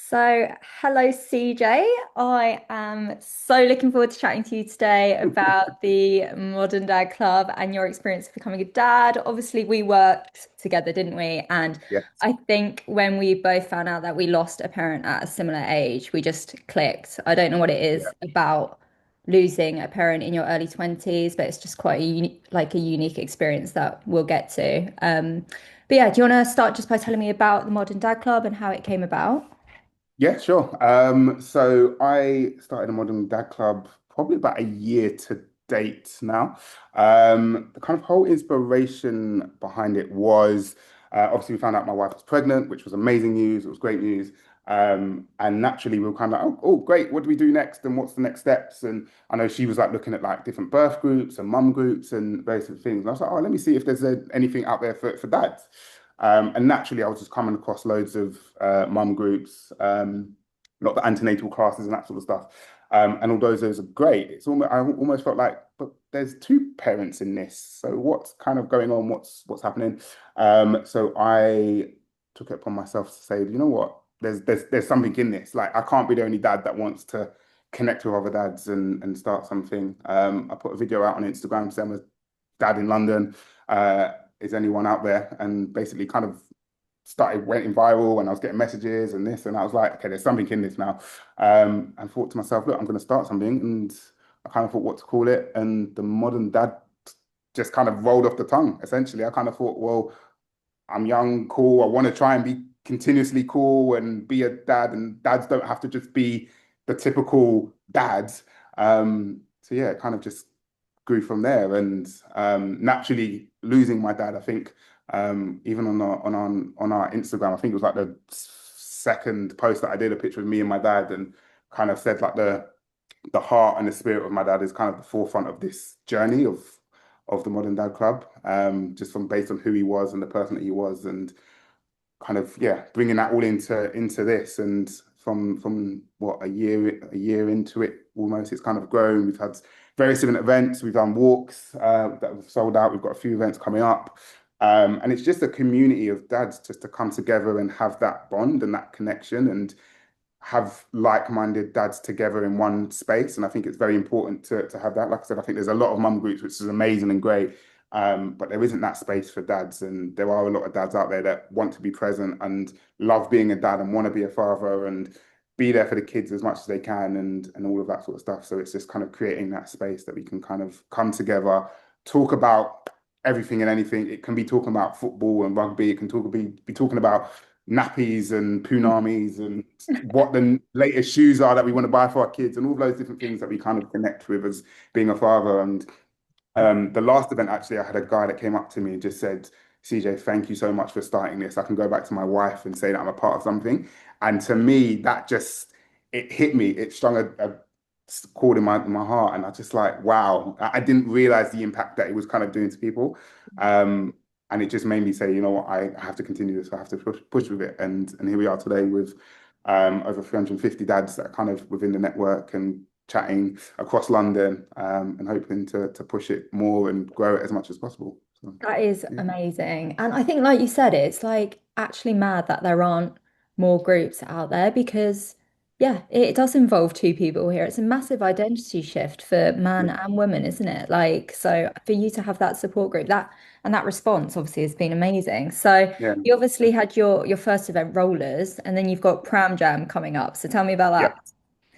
So, hello, CJ. I am so looking forward to chatting to you today about the Modern Dad Club and your experience of becoming a dad. Obviously, we worked together, didn't we? And Yes. I think when we both found out that we lost a parent at a similar age, we just clicked. I don't know what it Yeah. is about losing a parent in your early 20s, but it's just quite a unique experience that we'll get to. But yeah, do you want to start just by telling me about the Modern Dad Club and how it came about? Yeah, sure. So I started a Modern Dad Club probably about a year to date now. The kind of whole inspiration behind it was obviously we found out my wife was pregnant, which was amazing news. It was great news. And naturally we were kind of like, oh, great, what do we do next? And what's the next steps? And I know she was like looking at like different birth groups and mum groups and various different things. And I was like, oh, let me see if there's anything out there for dads. And naturally, I was just coming across loads of mum groups, a lot of the antenatal classes and that sort of stuff. And although those are great, I almost felt like, but there's two parents in this. So what's kind of going on? What's happening? So I took it upon myself to say, you know what? There's something in this. Like I can't be the only dad that wants to connect with other dads and start something. I put a video out on Instagram saying I'm a dad in London. Is anyone out there? And basically kind of went viral and I was getting messages and this and I was like, okay, there's something in this now. And thought to myself, look, I'm going to start something. And I kind of thought what to call it. And the modern dad just kind of rolled off the tongue, essentially. I kind of thought, well, I'm young, cool. I want to try and be continuously cool and be a dad, and dads don't have to just be the typical dads. So yeah, it kind of just grew from there. And naturally, losing my dad, I think, even on our Instagram, I think it was like the second post that I did, a picture of me and my dad, and kind of said like the heart and the spirit of my dad is kind of the forefront of this journey of the Modern Dad Club, just from based on who he was and the person that he was, and kind of yeah, bringing that all into this, and from what a year into it almost, it's kind of grown. We've had various different events. We've done walks that have sold out. We've got a few events coming up. And it's just a community of dads just to come together and have that bond and that connection and have like-minded dads together in one space. And I think it's very important to have that. Like I said, I think there's a lot of mum groups, which is amazing and great. But there isn't that space for dads. And there are a lot of dads out there that want to be present and love being a dad and want to be a father and be there for the kids as much as they can and all of that sort of stuff. So it's just kind of creating that space that we can kind of come together, talk about everything and anything. It can be talking about football and rugby. It can be talking about nappies and punamis and what the latest shoes are that we want to buy for our kids and all those different things that we kind of connect with as being a father. And the last event, actually, I had a guy that came up to me and just said, CJ, thank you so much for starting this. I can go back to my wife and say that I'm a part of something. And to me, that just, it hit me. It strung a chord in my heart. And I just like, wow, I didn't realize the impact that it was kind of doing to people. Um, and it just made me say, you know what, I have to continue this. I have to push with it. And here we are today with over 350 dads that are kind of within the network and chatting across London, and hoping to push it more and grow it as much as possible. So, That is yeah, amazing. And I think, like you said, it's like actually mad that there aren't more groups out there because, yeah, it does involve two people here. It's a massive identity shift for man yeah, and woman, isn't it? Like, so for you to have that support group, that and that response obviously has been amazing. So yeah, you obviously had your first event, Rollers, and then you've got Pram Jam coming up. So tell me about yeah. that.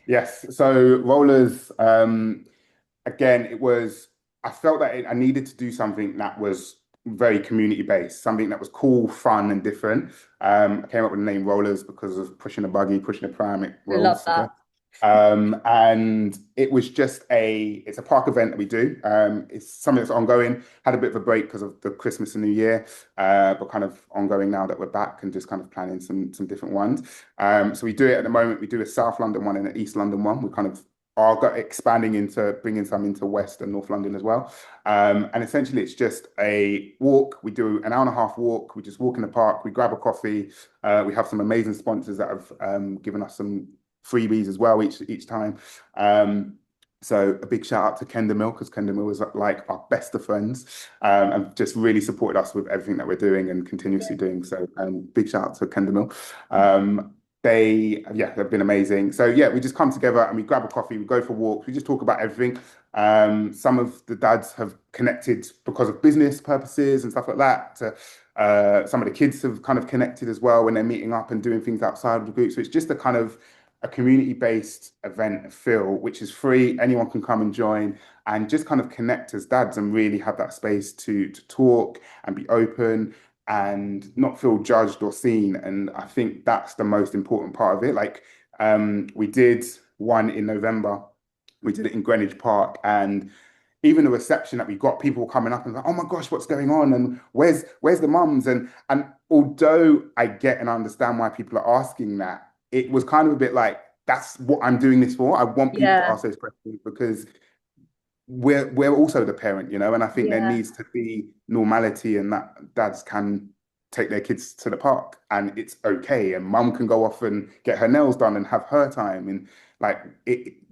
Yes. So rollers, again, I felt that I needed to do something that was very community based, something that was cool, fun, and different. I came up with the name Rollers because of pushing a buggy, pushing a pram, it Love rolls, I guess. that. And it was just it's a park event that we do. It's something that's ongoing. Had a bit of a break because of the Christmas and New Year, but kind of ongoing now that we're back and just kind of planning some different ones. So we do it at the moment. We do a South London one and an East London one. We kind of are expanding into bringing some into West and North London as well. And essentially, it's just a walk. We do an hour and a half walk. We just walk in the park. We grab a coffee. We have some amazing sponsors that have given us some freebies as well each time. So a big shout out to Kendall Mill because Kendall Mill is like our best of friends, and just really supported us with everything that we're doing and continuously doing. So big shout out to Kendall Mill. they've been amazing. So yeah, we just come together and we grab a coffee, we go for walks, we just talk about everything. Some of the dads have connected because of business purposes and stuff like that. Some of the kids have kind of connected as well when they're meeting up and doing things outside of the group. So it's just a kind of a community-based event feel, which is free. Anyone can come and join and just kind of connect as dads and really have that space to talk and be open and not feel judged or seen. And I think that's the most important part of it. Like we did one in November, we did it in Greenwich Park, and even the reception that we got, people coming up and like, oh my gosh, what's going on? And where's the mums? And although I get and understand why people are asking that, it was kind of a bit like, that's what I'm doing this for. I want people to Yeah. ask those questions because we're also the parent, and I think there Yeah. needs to be normality and that dads can take their kids to the park and it's okay, and mum can go off and get her nails done and have her time. And like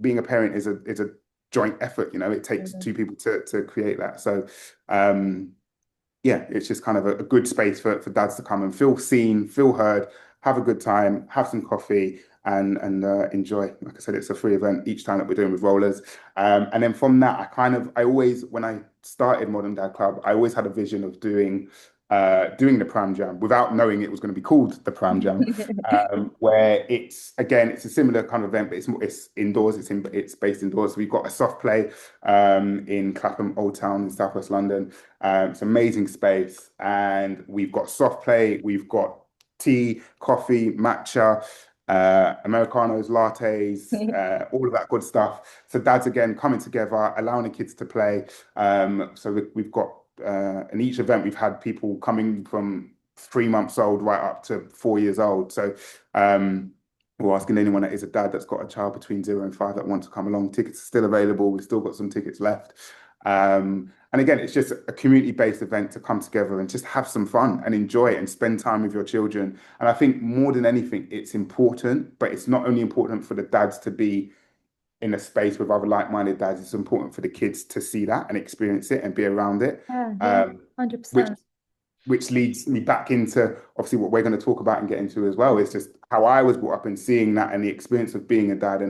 being a parent is a joint effort, it takes Mm. two people to create that. So um yeah, it's just kind of a good space for dads to come and feel seen, feel heard, have a good time, have some coffee, and enjoy. Like I said, it's a free event each time that we're doing with rollers. And then from that, I always, when I started Modern Dad Club, I always had a vision of doing the Pram Jam without knowing it was going to be called the Pram Jam, where it's a similar kind of event, but it's indoors, it's based indoors. So we've got a soft play in Clapham Old Town in Southwest London. It's an amazing space, and we've got soft play, we've got tea, coffee, matcha, Americanos, lattes, all of that good stuff. So dads again coming together, allowing the kids to play. So we've got in each event we've had people coming from 3 months old right up to 4 years old. So we're asking anyone that is a dad that's got a child between 0 and 5 that wants to come along. Tickets are still available. We've still got some tickets left. And again, it's just a community-based event to come together and just have some fun and enjoy it and spend time with your children. And I think more than anything, it's important, but it's not only important for the dads to be in a space with other like-minded dads, it's important for the kids to see that and experience it and be around it. Yeah, yeah, Um, which 100%. which leads me back into obviously what we're going to talk about and get into as well. Is just how I was brought up and seeing that and the experience of being a dad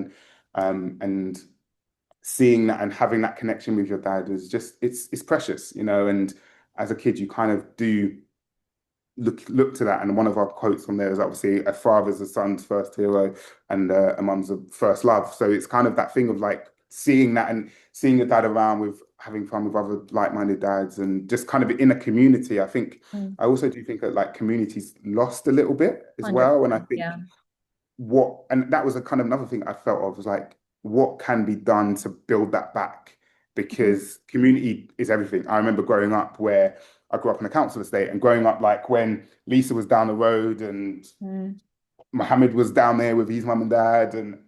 and seeing that and having that connection with your dad is just it's precious, and as a kid you kind of do look to that. And one of our quotes on there is obviously a father's a son's first hero and a mum's a first love. So it's kind of that thing of like seeing that and seeing your dad around with having fun with other like-minded dads and just kind of in a community. I think Mm. I also do think that like communities lost a little bit as well. And I 100%. think Yeah. and that was a kind of another thing I felt of was like, what can be done to build that back? Mm. Because community is everything. I remember growing up where I grew up in a council estate and growing up like when Lisa was down the road and Mm. Mohammed was down there with his mum and dad and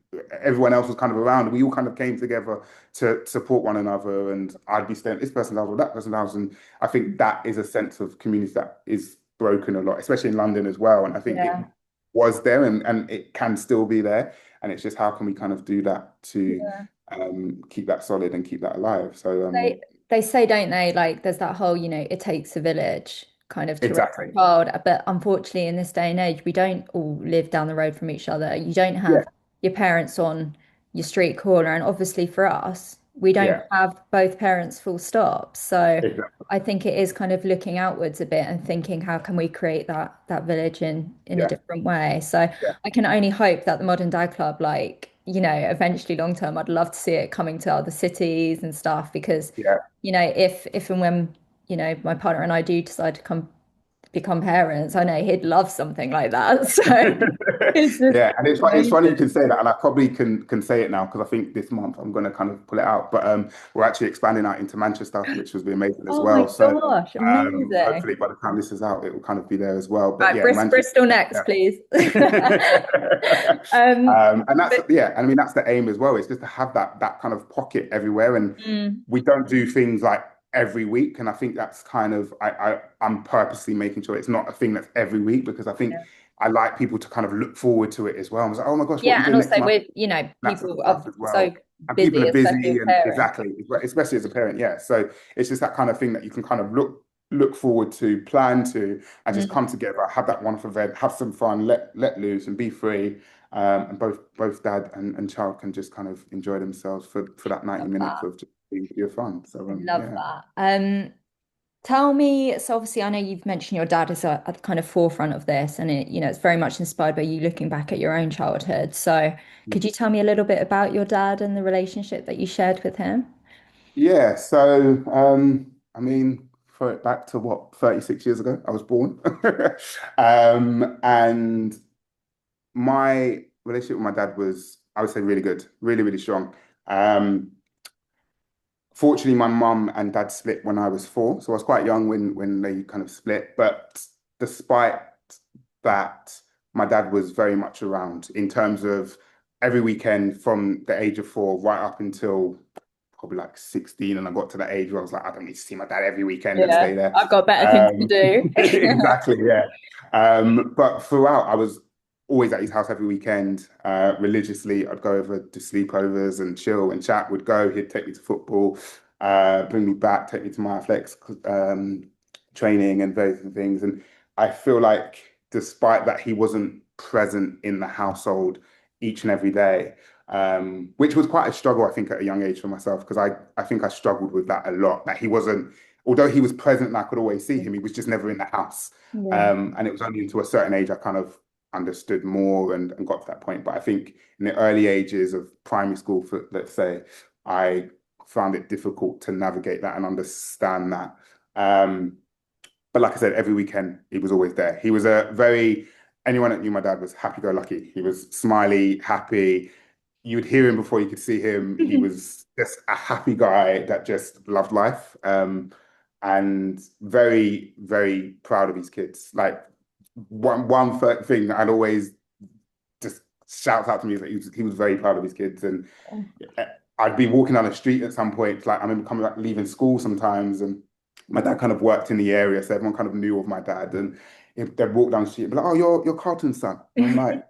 everyone else was kind of around. We all kind of came together to support one another. And I'd be staying at this person's house or that person's house. And I think that is a sense of community that is broken a lot, especially in London as well. And I think it Yeah. was there and it can still be there. And it's just how can we kind of do that to Yeah. keep that solid and keep that alive. So They say, don't they, like there's that whole, it takes a village kind of to raise exactly. a child. But unfortunately, in this day and age, we don't all live down the road from each other. You don't Yeah, have your parents on your street corner. And obviously for us, we don't yeah, have both parents full stop. So exactly. I think it is kind of looking outwards a bit and thinking, how can we create that village in a Yeah, different way? So yeah, I can only hope that the Modern Dad Club, like, eventually long term, I'd love to see it coming to other cities and stuff because yeah. if and when, my partner and I do decide to come become parents, I know he'd love something like that. So it's just Yeah, and it's funny you amazing. can say that, and I probably can say it now because I think this month I'm going to kind of pull it out. But we're actually expanding out into Manchester, which will be amazing as Oh my well. So gosh, amazing. hopefully by the time this is out, it will kind of be there as well. But Right, yeah, Manchester. Bristol next, Yeah. please. Um, And that's but yeah, and I mean that's the aim as well. It's just to have that kind of pocket everywhere, and mm, we don't do things like every week. And I think that's kind of I'm purposely making sure it's not a thing that's every week because I think yeah. I like people to kind of look forward to it as well. I was like, oh my gosh, what are you Yeah, and doing next also month? with, That sort of people stuff are as so well. And people busy, are especially busy with and parents. exactly, especially as a parent, yeah. So it's just that kind of thing that you can kind of look. look forward to, plan to, and just Mm, come together, have that wonderful event, have some fun, let loose, and be free. And both dad and child can just kind of enjoy themselves for that 90 love minutes that. of just being pure fun. So I love yeah. that. Tell me, so obviously I know you've mentioned your dad is at the kind of forefront of this, and it's very much inspired by you looking back at your own childhood. So could you tell me a little bit about your dad and the relationship that you shared with him? Yeah, so I mean, throw it back to what, 36 years ago, I was born. And my relationship with my dad was, I would say, really good, really, really strong. Um, Fortunately, my mum and dad split when I was 4, so I was quite young when they kind of split. But despite that, my dad was very much around in terms of every weekend from the age of 4 right up until probably like 16, and I got to the age where I was like, I don't need to see my dad every weekend and Yeah, stay there. I've got better things to Um, do. exactly, yeah. But throughout, I was always at his house every weekend, religiously. I'd go over to sleepovers and chill and chat. Would go, he'd take me to football, bring me back, take me to my athletics training and various different things. And I feel like despite that, he wasn't present in the household each and every day, which was quite a struggle, I think, at a young age for myself, because I think I struggled with that a lot. That he wasn't, although he was present and I could always see him, he was just never in the house. Yeah. And it was only until a certain age I kind of understood more and got to that point. But I think in the early ages of primary school, for, let's say, I found it difficult to navigate that and understand that. Um, but like I said, every weekend he was always there. He was a very, anyone that knew my dad was happy-go-lucky. He was smiley, happy. You would hear him before you could see him. He was just a happy guy that just loved life. And very, very proud of his kids. Like one thing I'd always just shout out to me is that he was very proud of his kids. And I'd be walking down the street at some point, like I remember coming back, leaving school sometimes, and my dad kind of worked in the area, so everyone kind of knew of my dad. And if they'd walk down the street and be like, "Oh, you're Carlton's son." And I'm like,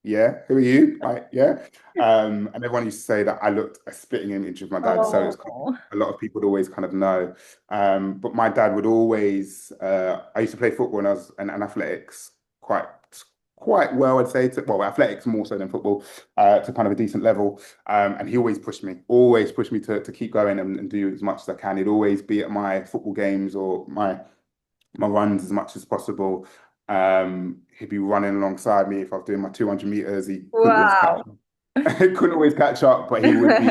"Yeah, who are you?" Like, yeah. And everyone used to say that I looked a spitting image of my dad. So it's kind of, Oh. a lot of people would always kind of know. But my dad would always, I used to play football and I was and athletics quite quite well, I'd say. Well, athletics more so than football, to kind of a decent level. And he always pushed me to keep going and do as much as I can. He'd always be at my football games or my runs as much as possible. He'd be running alongside me if I was doing my 200 meters. He couldn't always catch Wow. couldn't always catch up, but he would be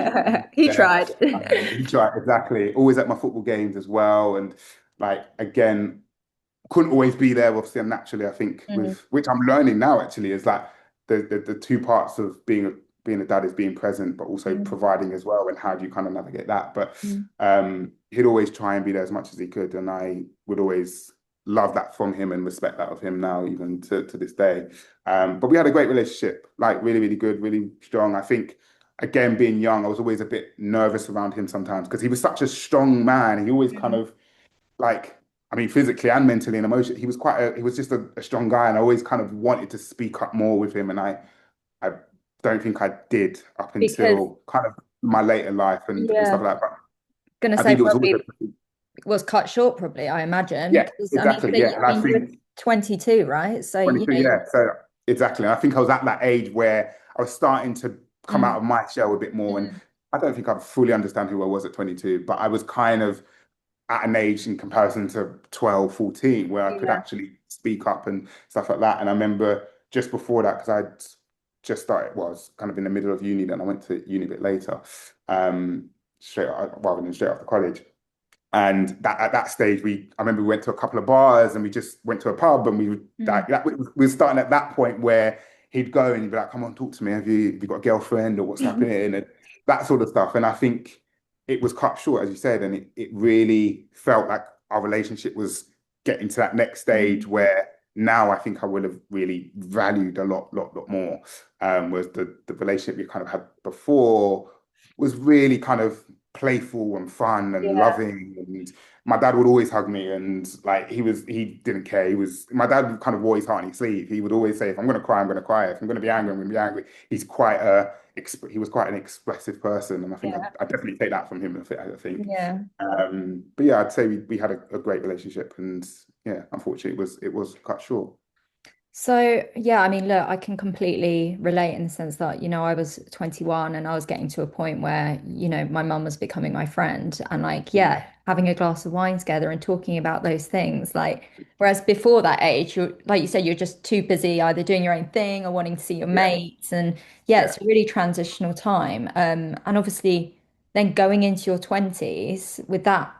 He there. tried. He tried, exactly. Always at my football games as well. And like again, couldn't always be there, obviously, and naturally, I think Mm, with which I'm learning now actually is that the two parts of being a dad is being present, but also mm, providing as well. And how do you kind of navigate that? But mm. he'd always try and be there as much as he could, and I would always love that from him and respect that of him now, even to this day. But we had a great relationship, like really, really good, really strong. I think again, being young, I was always a bit nervous around him sometimes because he was such a strong man. He always kind Mm. of like, I mean, physically and mentally and emotionally, he was just a strong guy, and I always kind of wanted to speak up more with him, and I don't think I did up Because, until kind of my later life and stuff yeah, like that. But gonna I say think it was always probably was cut short, probably, I imagine. yeah, Because I mean, exactly, yeah, and I I mean, you were think 22, right? So, 22, yeah, so exactly. And I think I was at that age where I was starting to come out mm, of my shell a bit more, and mm, I don't think I fully understand who I was at 22, but I was kind of at an age in comparison to 12, 14, where I could yeah. actually speak up and stuff like that. And I remember just before that, because I'd just started, well, I was kind of in the middle of uni, then I went to uni a bit later, rather than straight after college. And that at that stage, I remember we went to a couple of bars and we just went to a pub and we would Mm, that we were starting at that point where he'd go and he'd be like, "Come on, talk to me. Have you got a girlfriend or what's happening?" And that sort of stuff. And I think it was cut short, as you said, and it really felt like our relationship was getting to that next stage mm, where now I think I would have really valued a lot more. Was the relationship we kind of had before was really kind of playful and fun and yeah. loving and my dad would always hug me, and like he didn't care. My dad kind of wore his heart on his sleeve. He would always say, if I'm going to cry, I'm going to cry. If I'm going to be angry, I'm going to be angry. He was quite an expressive person, and I think Yeah. I definitely take that from him. I think. Yeah. But yeah, I'd say we had a great relationship, and yeah, unfortunately, it was cut short. So, yeah, I mean, look, I can completely relate in the sense that, I was 21 and I was getting to a point where, my mum was becoming my friend and like, Mm. yeah, having a glass of wine together and talking about those things. Like, whereas before that age, like you said, you're just too busy either doing your own thing or wanting to see your Yeah, mates. And yeah, yeah, it's a really transitional time. And obviously then going into your 20s with that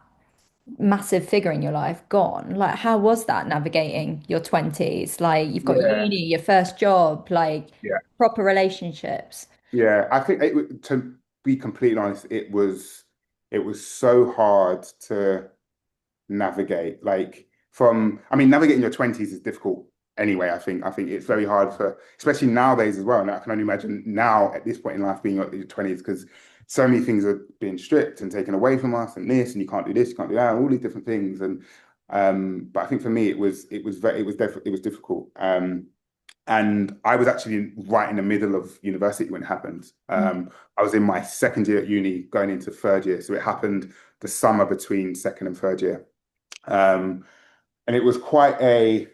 massive figure in your life gone. Like, how was that navigating your 20s? Like, you've got yeah, uni, your first job, like yeah. proper relationships. Yeah, I think to be completely honest, it was so hard to navigate. Like I mean, navigating your 20s is difficult anyway. I think it's very hard especially nowadays as well. And I can only imagine now at this point in life being at your 20s because so many things are being stripped and taken away from us, and this, and you can't do this, you can't do that, all these different things. And but I think for me, it was difficult. And I was actually right in the middle of university when it happened. I was in my second year at uni, going into third year. So it happened the summer between second and third year. Um, and it was quite a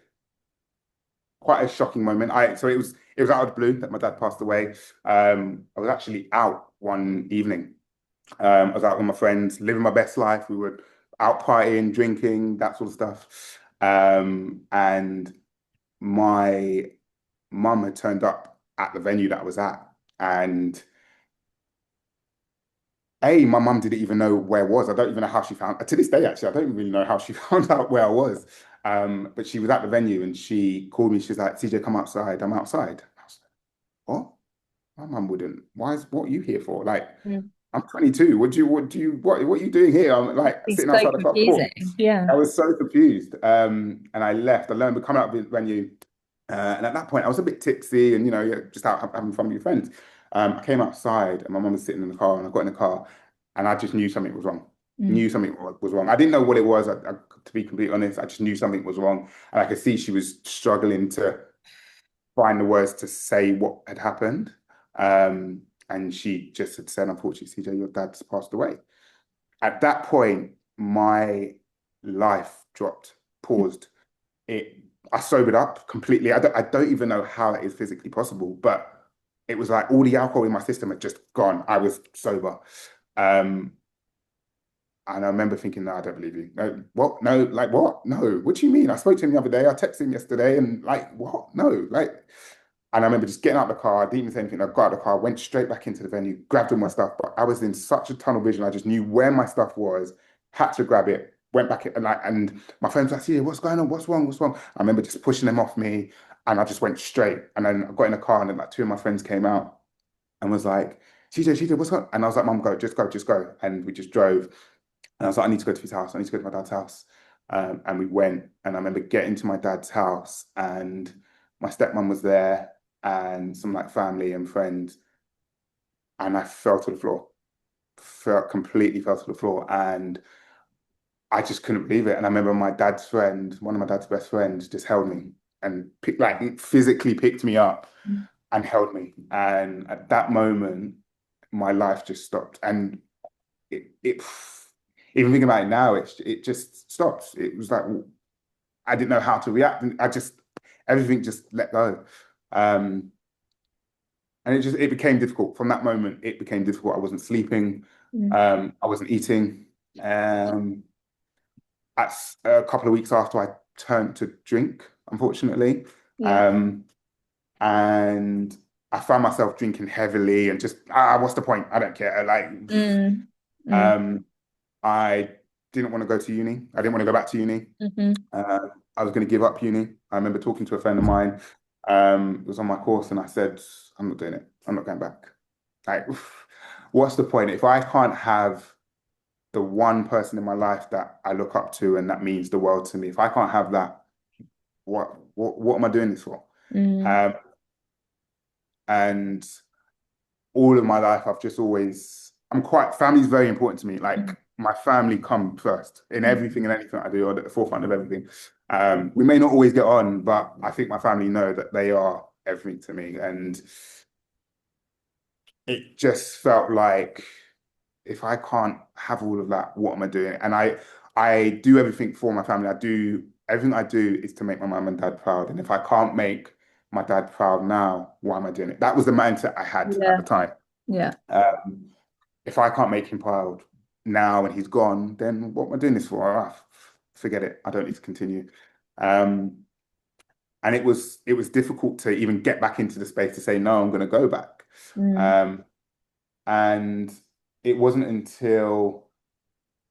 shocking moment. So it was out of the blue that my dad passed away. I was actually out one evening. I was out with my friends, living my best life. We were out partying, drinking, that sort of stuff. And my mum had turned up at the venue that I was at, and my mum didn't even know where I was. I don't even know how she found, to this day, actually, I don't really know how she found out where I was. But she was at the venue and she called me. She's like, CJ, come outside. I'm outside. I was like, what? My mum wouldn't. What are you here for? Like, Mm. I'm 22. What are you doing here? I'm like It's sitting so outside the club court. confusing. Yeah. I was so confused. And I left. I learned, we come out of the venue. And at that point, I was a bit tipsy and, yeah, just out having fun with your friends. I came outside and my mum was sitting in the car and I got in the car and I just knew something was wrong. Mm. Knew something was wrong. I didn't know what it was. To be completely honest, I just knew something was wrong. And I could see she was struggling to find the words to say what had happened. And she just had said, unfortunately, CJ, your dad's passed away. At that point, my life dropped, paused. It, I sobered up completely. I don't even know how that is physically possible, but it was like all the alcohol in my system had just gone. I was sober. Um, and I remember thinking, no, I don't believe you. No, what? No, like what? No, what do you mean? I spoke to him the other day. I texted him yesterday, and like, what? No, like, and I remember just getting out of the car. I didn't even say anything. I got out of the car, went straight back into the venue, grabbed all my stuff. But I was in such a tunnel vision. I just knew where my stuff was, had to grab it, went back in, and my friends were like, yeah, what's going on? What's wrong? What's wrong? I remember just pushing them off me, and I just went straight. And then I got in the car, and then like two of my friends came out and was like, CJ, what's going on? And I was like, Mum, go, just go, just go. And we just drove. And I was like, I need to go to his house. I need to go to my dad's house. And we went, and I remember getting to my dad's house, and my stepmom was there, and some like family and friends, and I fell to the floor, completely fell to the floor, and I just couldn't believe it. And I remember my dad's friend, one of my dad's best friends, just held me and physically picked me up and held me. And at that moment, my life just stopped, and it even thinking about it now, it just stops. It was like I didn't know how to react, and everything just let go. Um, and it became difficult from that moment. It became difficult. I wasn't sleeping. Mm. I wasn't eating. Um, a couple of weeks after I turned to drink, unfortunately, Yeah. um, and I found myself drinking heavily and just what's the point? I don't care. Like, Mm. Mm. um, I didn't want to go to uni. I didn't want to go back to uni. Hmm. I was going to give up uni. I remember talking to a friend of mine, it was on my course, and I said, I'm not doing it. I'm not going back. Like, what's the point? If I can't have the one person in my life that I look up to and that means the world to me, if I can't have that, what am I doing this for? Mm. Um, and all of my life, I've just always, family's very important to me. Like, my family come first in Mm. everything and anything I do, or at the forefront of everything. We may not always get on, but I think my family know that they are everything to me. And it just felt like if I can't have all of that, what am I doing? And I do everything for my family. I do everything I do is to make my mum and dad proud. And if I can't make my dad proud now, why am I doing it? That was the mindset I had at Yeah. the time. Yeah. Um, if I can't make him proud now and he's gone, then what am I doing this for? Ah, forget it. I don't need to continue. Um, and it was difficult to even get back into the space to say, no, I'm going to go back. Mm. Um, and it wasn't until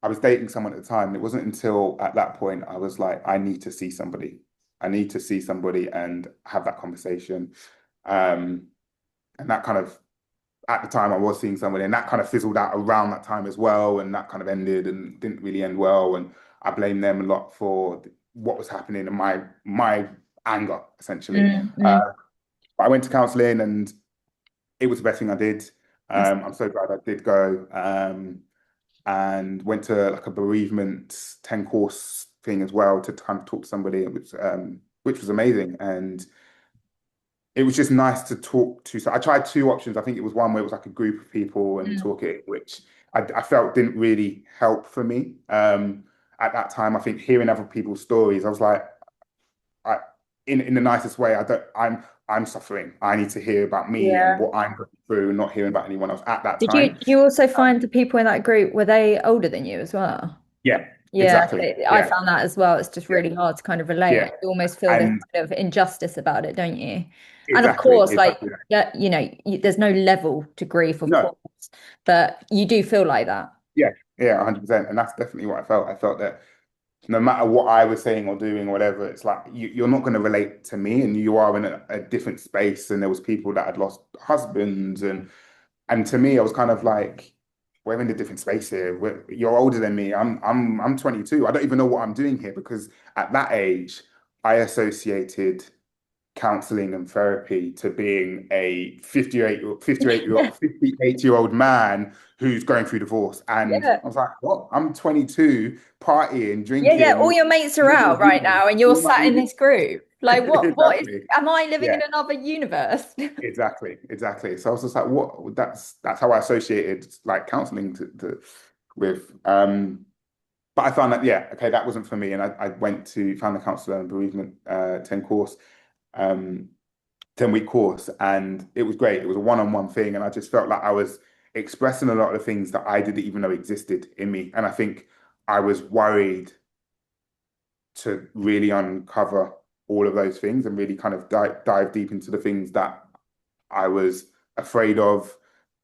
I was dating someone at the time. It wasn't until at that point I was like, I need to see somebody. I need to see somebody and have that conversation. Um, and that kind of at the time I was seeing somebody, and that kind of fizzled out around that time as well, and that kind of ended and didn't really end well. And I blame them a lot for what was happening and my anger essentially. Mm. Mm. But I went to counselling, and it was the best thing I did. That's I'm so glad I did go. And went to like a bereavement 10 course thing as well to kind of talk to somebody, which was amazing. And it was just nice to talk to. So I tried two options. I think it was one where it was like a group of people and mm. talk it, which I felt didn't really help for me. At that time, I think hearing other people's stories, I was like, I, in the nicest way, I'm suffering. I need to hear about me and Yeah. what I'm going through, and not hearing about anyone else at that Did time. you also find the people in that group, were they older than you as well? Yeah, Yeah, exactly. I Yeah, found that as well. It's just yeah, really hard to kind of relate. yeah. You almost feel this And kind of injustice about it, don't you? And of exactly, course, like, exactly. yeah, there's no level to grief, of No, course, but you do feel like that. yeah, yeah, 100%. And that's definitely what I felt. I felt that no matter what I was saying or doing or whatever, it's like you're not going to relate to me, and you are in a different space. And there was people that had lost husbands, and to me, I was kind of like, we're in a different space here. You're older than me. I'm 22. I don't even know what I'm doing here because at that age, I associated counseling and therapy to being a 58-year-old man who's going through divorce. And Yeah. I was like, what? I'm 22, partying, Yeah, yeah. All drinking, your mates are living out right dreams. now, and you're All my sat in this group. Like, what is, exactly. am I living Yeah, in another universe? exactly, exactly. So I was just like, what? That's how I associated like counseling with. But I found that, yeah, okay, that wasn't for me. And I went to found a counselor and bereavement 10 course. Um, 10-week course, and it was great. It was a one-on-one thing, and I just felt like I was expressing a lot of things that I didn't even know existed in me. And I think I was worried to really uncover all of those things and really kind of dive deep into the things that I was afraid of,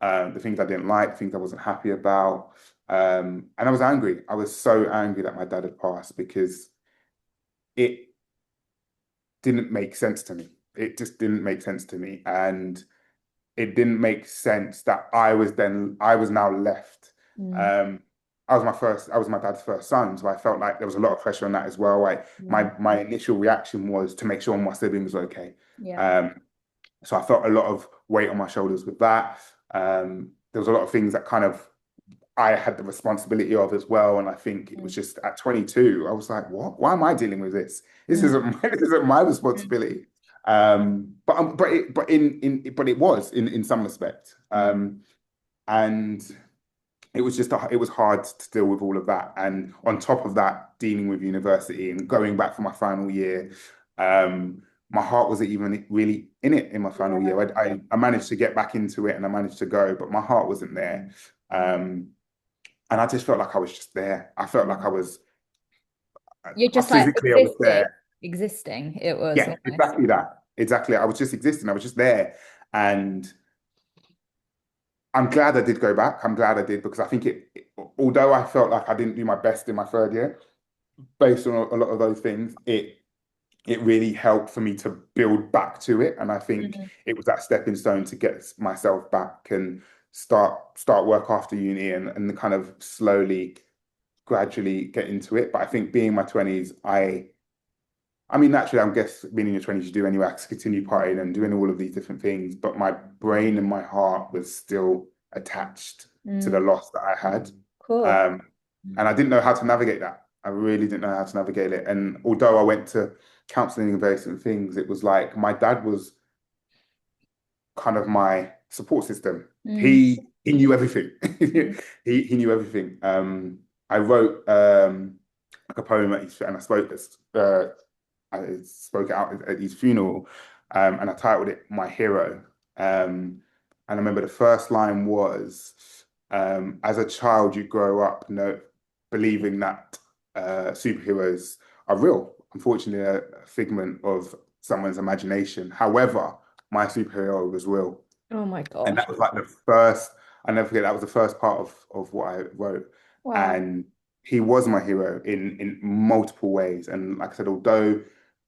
the things I didn't like, things I wasn't happy about. And I was angry. I was so angry that my dad had passed because it didn't make sense to me. It just didn't make sense to me. And it didn't make sense that I was now left. Mm. Um, I was my dad's first son, so I felt like there was a lot of pressure on that as well. Mm. My initial reaction was to make sure my siblings were okay. Yeah. Um, so I felt a lot of weight on my shoulders with that. There was a lot of things that kind of I had the responsibility of as well. And I think it was Mm. just at 22, I was like, what? Why am I dealing with this? This Mm. isn't this isn't my Mm. responsibility. But it was in some respect. Mm. And it was just it was hard to deal with all of that. And on top of that, dealing with university and going back for my final year, my heart wasn't even really in it in my final Yeah. year. I managed to get back into it and I managed to go, but my heart wasn't there. Um, and I just felt like I was just there. I felt like Mm. You're just like physically I was existing, there. existing. It was Yeah, almost. exactly that. Exactly. I was just existing. I was just there. And I'm glad I did go back. I'm glad I did because I think although I felt like I didn't do my best in my third year, based on a lot of those things, it really helped for me to build back to it. And I think Mm. it was that stepping stone to get myself back and start work after uni and kind of slowly, gradually get into it. But I think being in my 20s, I mean, naturally, I guess being in your 20s, you do anyway, to continue partying and doing all of these different things. But my brain and my heart was still attached to the Mm. loss that I had. Cool. Um, And I didn't know how to navigate that. I really didn't know how to navigate it. And although I went to counseling and various different things, it was like my dad was kind of my support system. Mm, He knew everything. mm. He knew everything. I wrote like a poem at his, and I spoke it out at his funeral, and I titled it "My Hero." And I remember the first line was, "As a child, you grow up believing that superheroes are real. Unfortunately, a figment of someone's imagination. However, my superhero was real." Oh my And gosh. that was like the first, I never forget, that was the first part of what I wrote. Wow. And he was my hero in multiple ways. And like I said, although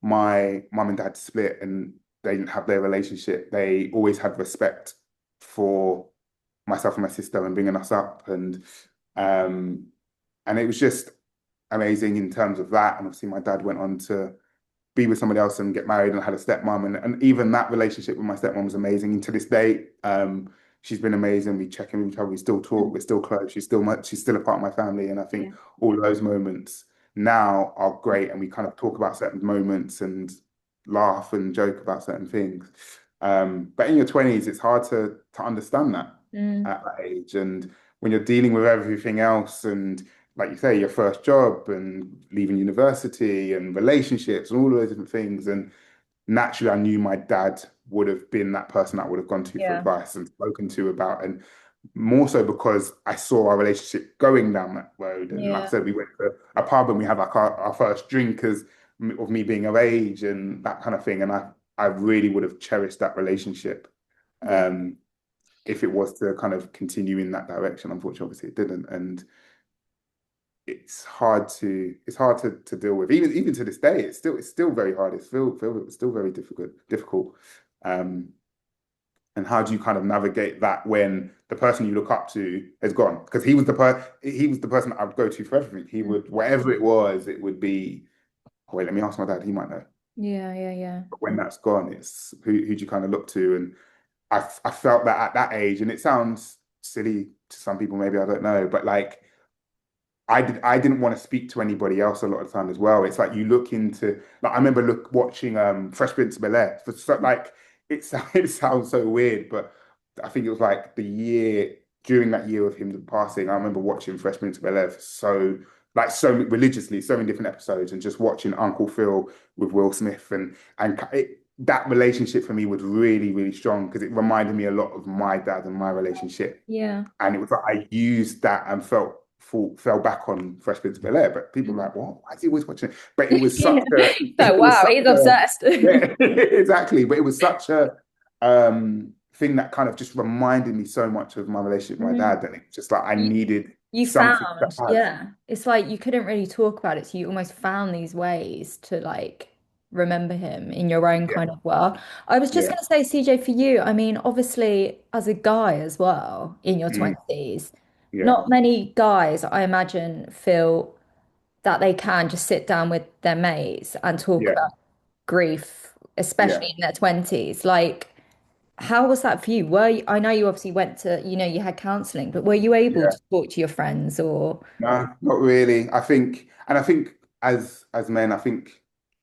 my mum and dad split and they didn't have their relationship, they always had respect for myself and my sister and bringing us up. Um, and it was just amazing in terms of that. And obviously, my dad went on to be with somebody else and get married and had a stepmom. And even that relationship with my stepmom was amazing. And to this day, she's been amazing. We check in with each other, we still talk, Mm, we're still close. She's still a part of my family. And I yeah. think all those moments now are great. And we kind of talk about certain moments and laugh and joke about certain things. But in your 20s, it's hard to understand that Mm, at that age. And when you're dealing with everything else and like you say, your first job and leaving university and relationships and all of those different things. And naturally, I knew my dad would have been that person that I would have gone to for yeah. advice and spoken to about. And more so because I saw our relationship going down that road. And like I Yeah. said, we went to a pub and we had like our first drink as of me being of age and that kind of thing. And I really would have cherished that relationship. Yeah. Um, if it was to kind of continue in that direction. Unfortunately, obviously it didn't. And it's hard to deal with. Even to this day, it's still very hard. It's still very difficult. Um, and how do you kind of navigate that when the person you look up to has gone? Because he was the person I'd go to for everything. He Mm. would whatever it was, it would be, oh, wait, let me ask my dad, he might know. Yeah, yeah, yeah. But when that's gone, it's who do you kind of look to? And I felt that at that age, and it sounds silly to some people, maybe I don't know, but like I didn't want to speak to anybody else a lot of the time as well. It's like you look into like I remember watching Fresh Prince of Bel-Air for like it sounds so weird, but I think it was like the year during that year of him passing. I remember watching Fresh Prince of Bel-Air for so religiously, so many different episodes, and just watching Uncle Phil with Will Smith that relationship for me was really strong because it reminded me a lot of my dad and my relationship. Yeah. And it was like I used that and fell back on Fresh Prince of Bel-Air. But people were Mm. like, "What? Why is he always watching it?" But Yeah. So it was wow, such he's a, obsessed. yeah, exactly. But it was such a thing that kind of just reminded me so much of my relationship with my Mm. dad, and it was just like I You, needed you something to found, have. yeah. It's like you couldn't really talk about it, so you almost found these ways to like remember him in your own Yeah, kind of world. I was just yeah, gonna say, CJ, for you, I mean, obviously, as a guy as well in your mm, 20s, yeah, not many guys, I imagine, feel that they can just sit down with their mates and talk yeah, about grief, yeah, especially in their 20s. Like, how was that for you? I know you obviously went to, you had counseling, but were you able yeah. to talk to your friends or? No, not really. I think as men, I think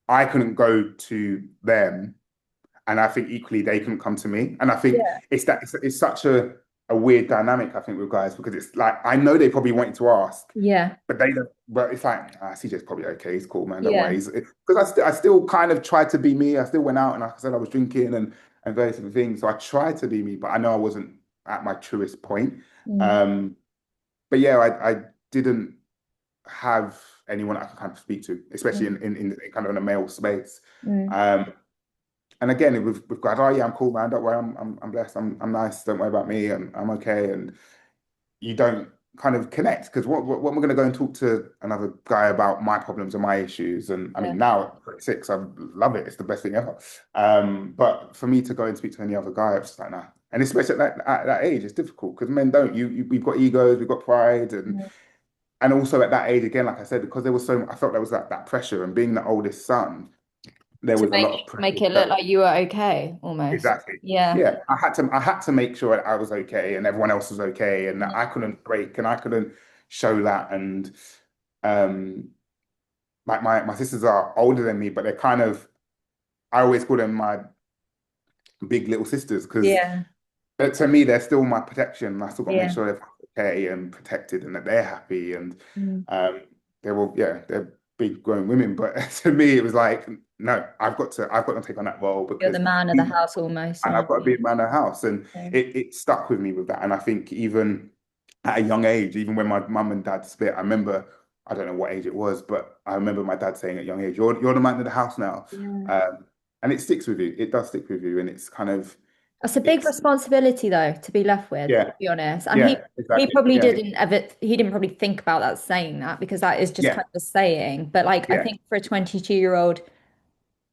I couldn't go to them. And I think equally they couldn't come to me. And I think Yeah. it's such a weird dynamic, I think, with guys because it's like I know they probably wanted to ask, Yeah. but they don't. But it's like CJ's probably okay. He's cool, man. Don't worry. Yeah. Because I still kind of tried to be me. I still went out and like I said, I was drinking and various different things. So I tried to be me, but I know I wasn't at my truest point. Mm, Um, but yeah, I didn't have anyone I could kind of speak to, especially mm, in kind of in a male space. mm. Um, and again, we've got, oh yeah, I'm cool, man. Don't worry, I'm blessed. I'm nice. Don't worry about me. I'm okay. And you don't kind of connect because what am I going to go and talk to another guy about my problems and my issues? And I Yeah. mean, now at 36, I love it. It's the best thing ever. But for me to go and speak to any other guy, it's just like nah. And especially at that age, it's difficult because men don't. We've got egos, we've got pride, Mm. and also at that age again, like I said, because there was I felt there was that pressure, and being the oldest son, there To was a lot of make pressure it look that like you were okay, almost. exactly. Yeah. Yeah, I had to make sure that I was okay and everyone else was okay and that Mm. I couldn't break and I couldn't. show that. And um, like my sisters are older than me, but they're kind of, I always call them my big little sisters because Yeah. to me they're still my protection. I still got to make Yeah. sure they're okay and protected and that they're happy. And Mm. um, they're all, yeah, they're big grown women, but to me it was like, no, I've got to take on that role You're the because man of the house almost, and I've aren't got to be you? a man of the house. And Yeah. it stuck with me with that. And I think even at a young age, even when my mum and dad split, I remember, I don't know what age it was, but I remember my dad saying at a young age, you're the man of the house now. Yeah. Um, and it sticks with you. It does stick with you. And it's kind of, That's a big it's, responsibility though, to be left with, to yeah, be honest. And he yeah, he exactly. probably Yeah, didn't probably think about that saying that because that is just yeah, kind of a saying. But like I yeah, think for a 22-year-old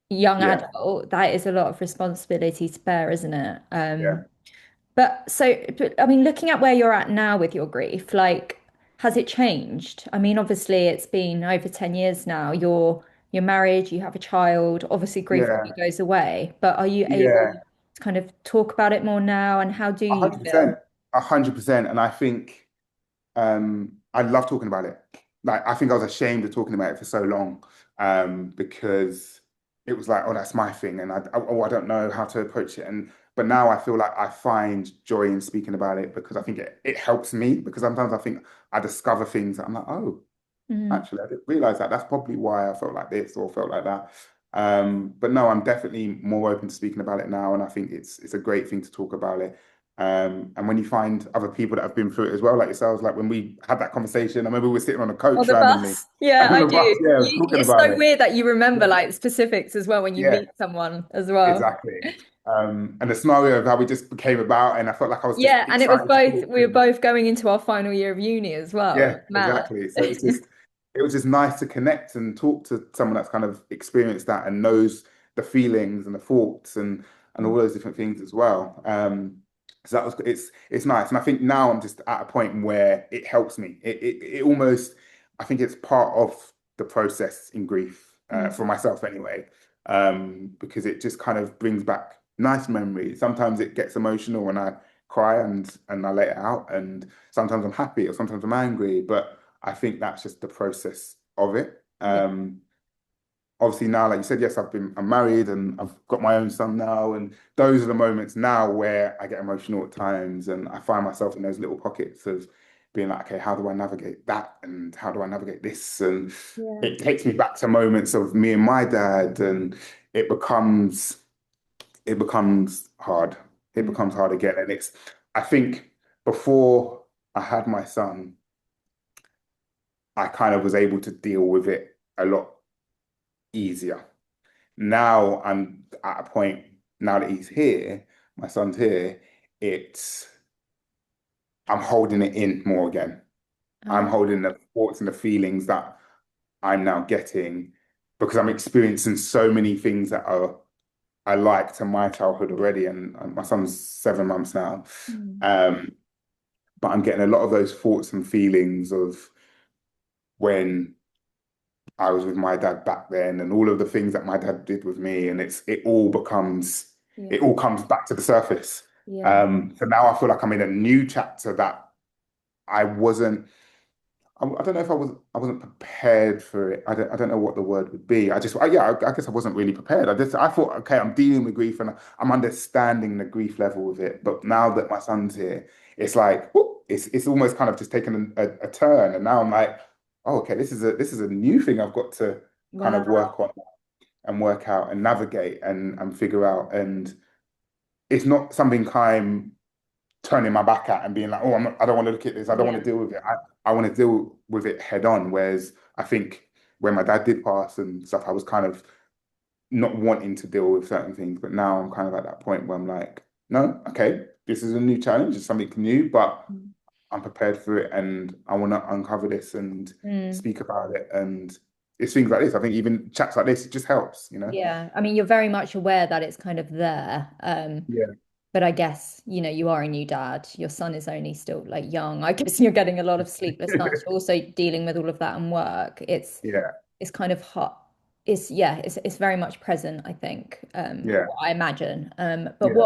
young yeah, adult, that is a lot of responsibility to bear, isn't it? yeah, But I mean, looking at where you're at now with your grief, like, has it changed? I mean, obviously, it's been over 10 years now. You're married, you have a child. Obviously, grief yeah, never goes away. But are you able yeah. to kind of talk about it more now? And how do A you hundred feel? percent, 100%. And I think I love talking about it. Like I think I was ashamed of talking about it for so long, because it was like, oh, that's my thing, and I don't know how to approach it. And but now I feel like I find joy in speaking about it because I think it helps me because sometimes I think I discover things that I'm like, oh, Mm, actually, I didn't realize that. That's probably why I felt like this or felt like that. But no, I'm definitely more open to speaking about it now, and I think it's a great thing to talk about it. And when you find other people that have been through it as well, like yourselves, like when we had that conversation, I remember we were sitting on a on coach the randomly, bus. Yeah, and I the do. bus, yeah, talking It's about so it. weird that you remember Yeah, like specifics as well when you yeah, meet someone as well. exactly. And the scenario of how we just came about, and I felt like I was just Yeah, and it was excited to both, talk. we were both going into our final year of uni as well. It Yeah, was mad. exactly. So it was just nice to connect and talk to someone that's kind of experienced that and knows the feelings and the thoughts and all those different things as well. So that was it's nice. And I think now I'm just at a point where it helps me. It almost I think it's part of the process in grief, for Mm, myself anyway. Because it just kind of brings back nice memories. Sometimes it gets emotional when I cry and I let it out and sometimes I'm happy or sometimes I'm angry, but I think that's just the process of it. yeah, Obviously now, like you said, yes, I'm married and I've got my own son now, and those are the moments now where I get emotional at times, and I find myself in those little pockets of being like, okay, how do I navigate that, and how do I navigate this, and yeah, it takes me back to moments of me and my dad, and it becomes it becomes hard. It mm, becomes hard again. And I think before I had my son, I kind of was able to deal with it a lot easier. Now I'm at a point, now that he's here, my son's here, it's, I'm holding it in more again. I'm uh, holding the thoughts and the feelings that I'm now getting because I'm experiencing so many things that are I liked in my childhood already. And my son's 7 months now. mm, Um, but I'm getting a lot of those thoughts and feelings of when I was with my dad back then and all of the things that my dad did with me, and it yeah, all comes back to the surface. yeah, So now I feel like I'm in a new chapter that I wasn't. I don't know if I wasn't prepared for it. I don't know what the word would be. Yeah, I guess I wasn't really prepared. I thought, okay, I'm dealing with grief and I'm understanding the grief level of it. But now that my son's here, it's like whoop, it's almost kind of just taken a turn. And now I'm like, oh, okay, this is a new thing I've got to kind of wow, work on and work out and navigate and figure out. And it's not something I'm turning my back at and being like, oh, I don't want to look at this. I don't want yeah, to deal with it. I want to deal with it head on. Whereas I think when my dad did pass and stuff, I was kind of not wanting to deal with certain things. But now I'm kind of at that point where I'm like, no, okay, this is a new challenge. It's something new, but mm, I'm prepared for it and I want to uncover this and mm, speak about it. And it's things like this. I think even chats like this, it just helps, you know? yeah. I mean, you're very much aware that it's kind of there. Yeah. But I guess, you are a new dad. Your son is only still like young. I guess you're getting a lot of sleepless nights. You're also dealing with all of that and work. Yeah. It's kind of hot. It's yeah, it's very much present, I think, Yeah. I imagine. But Yeah.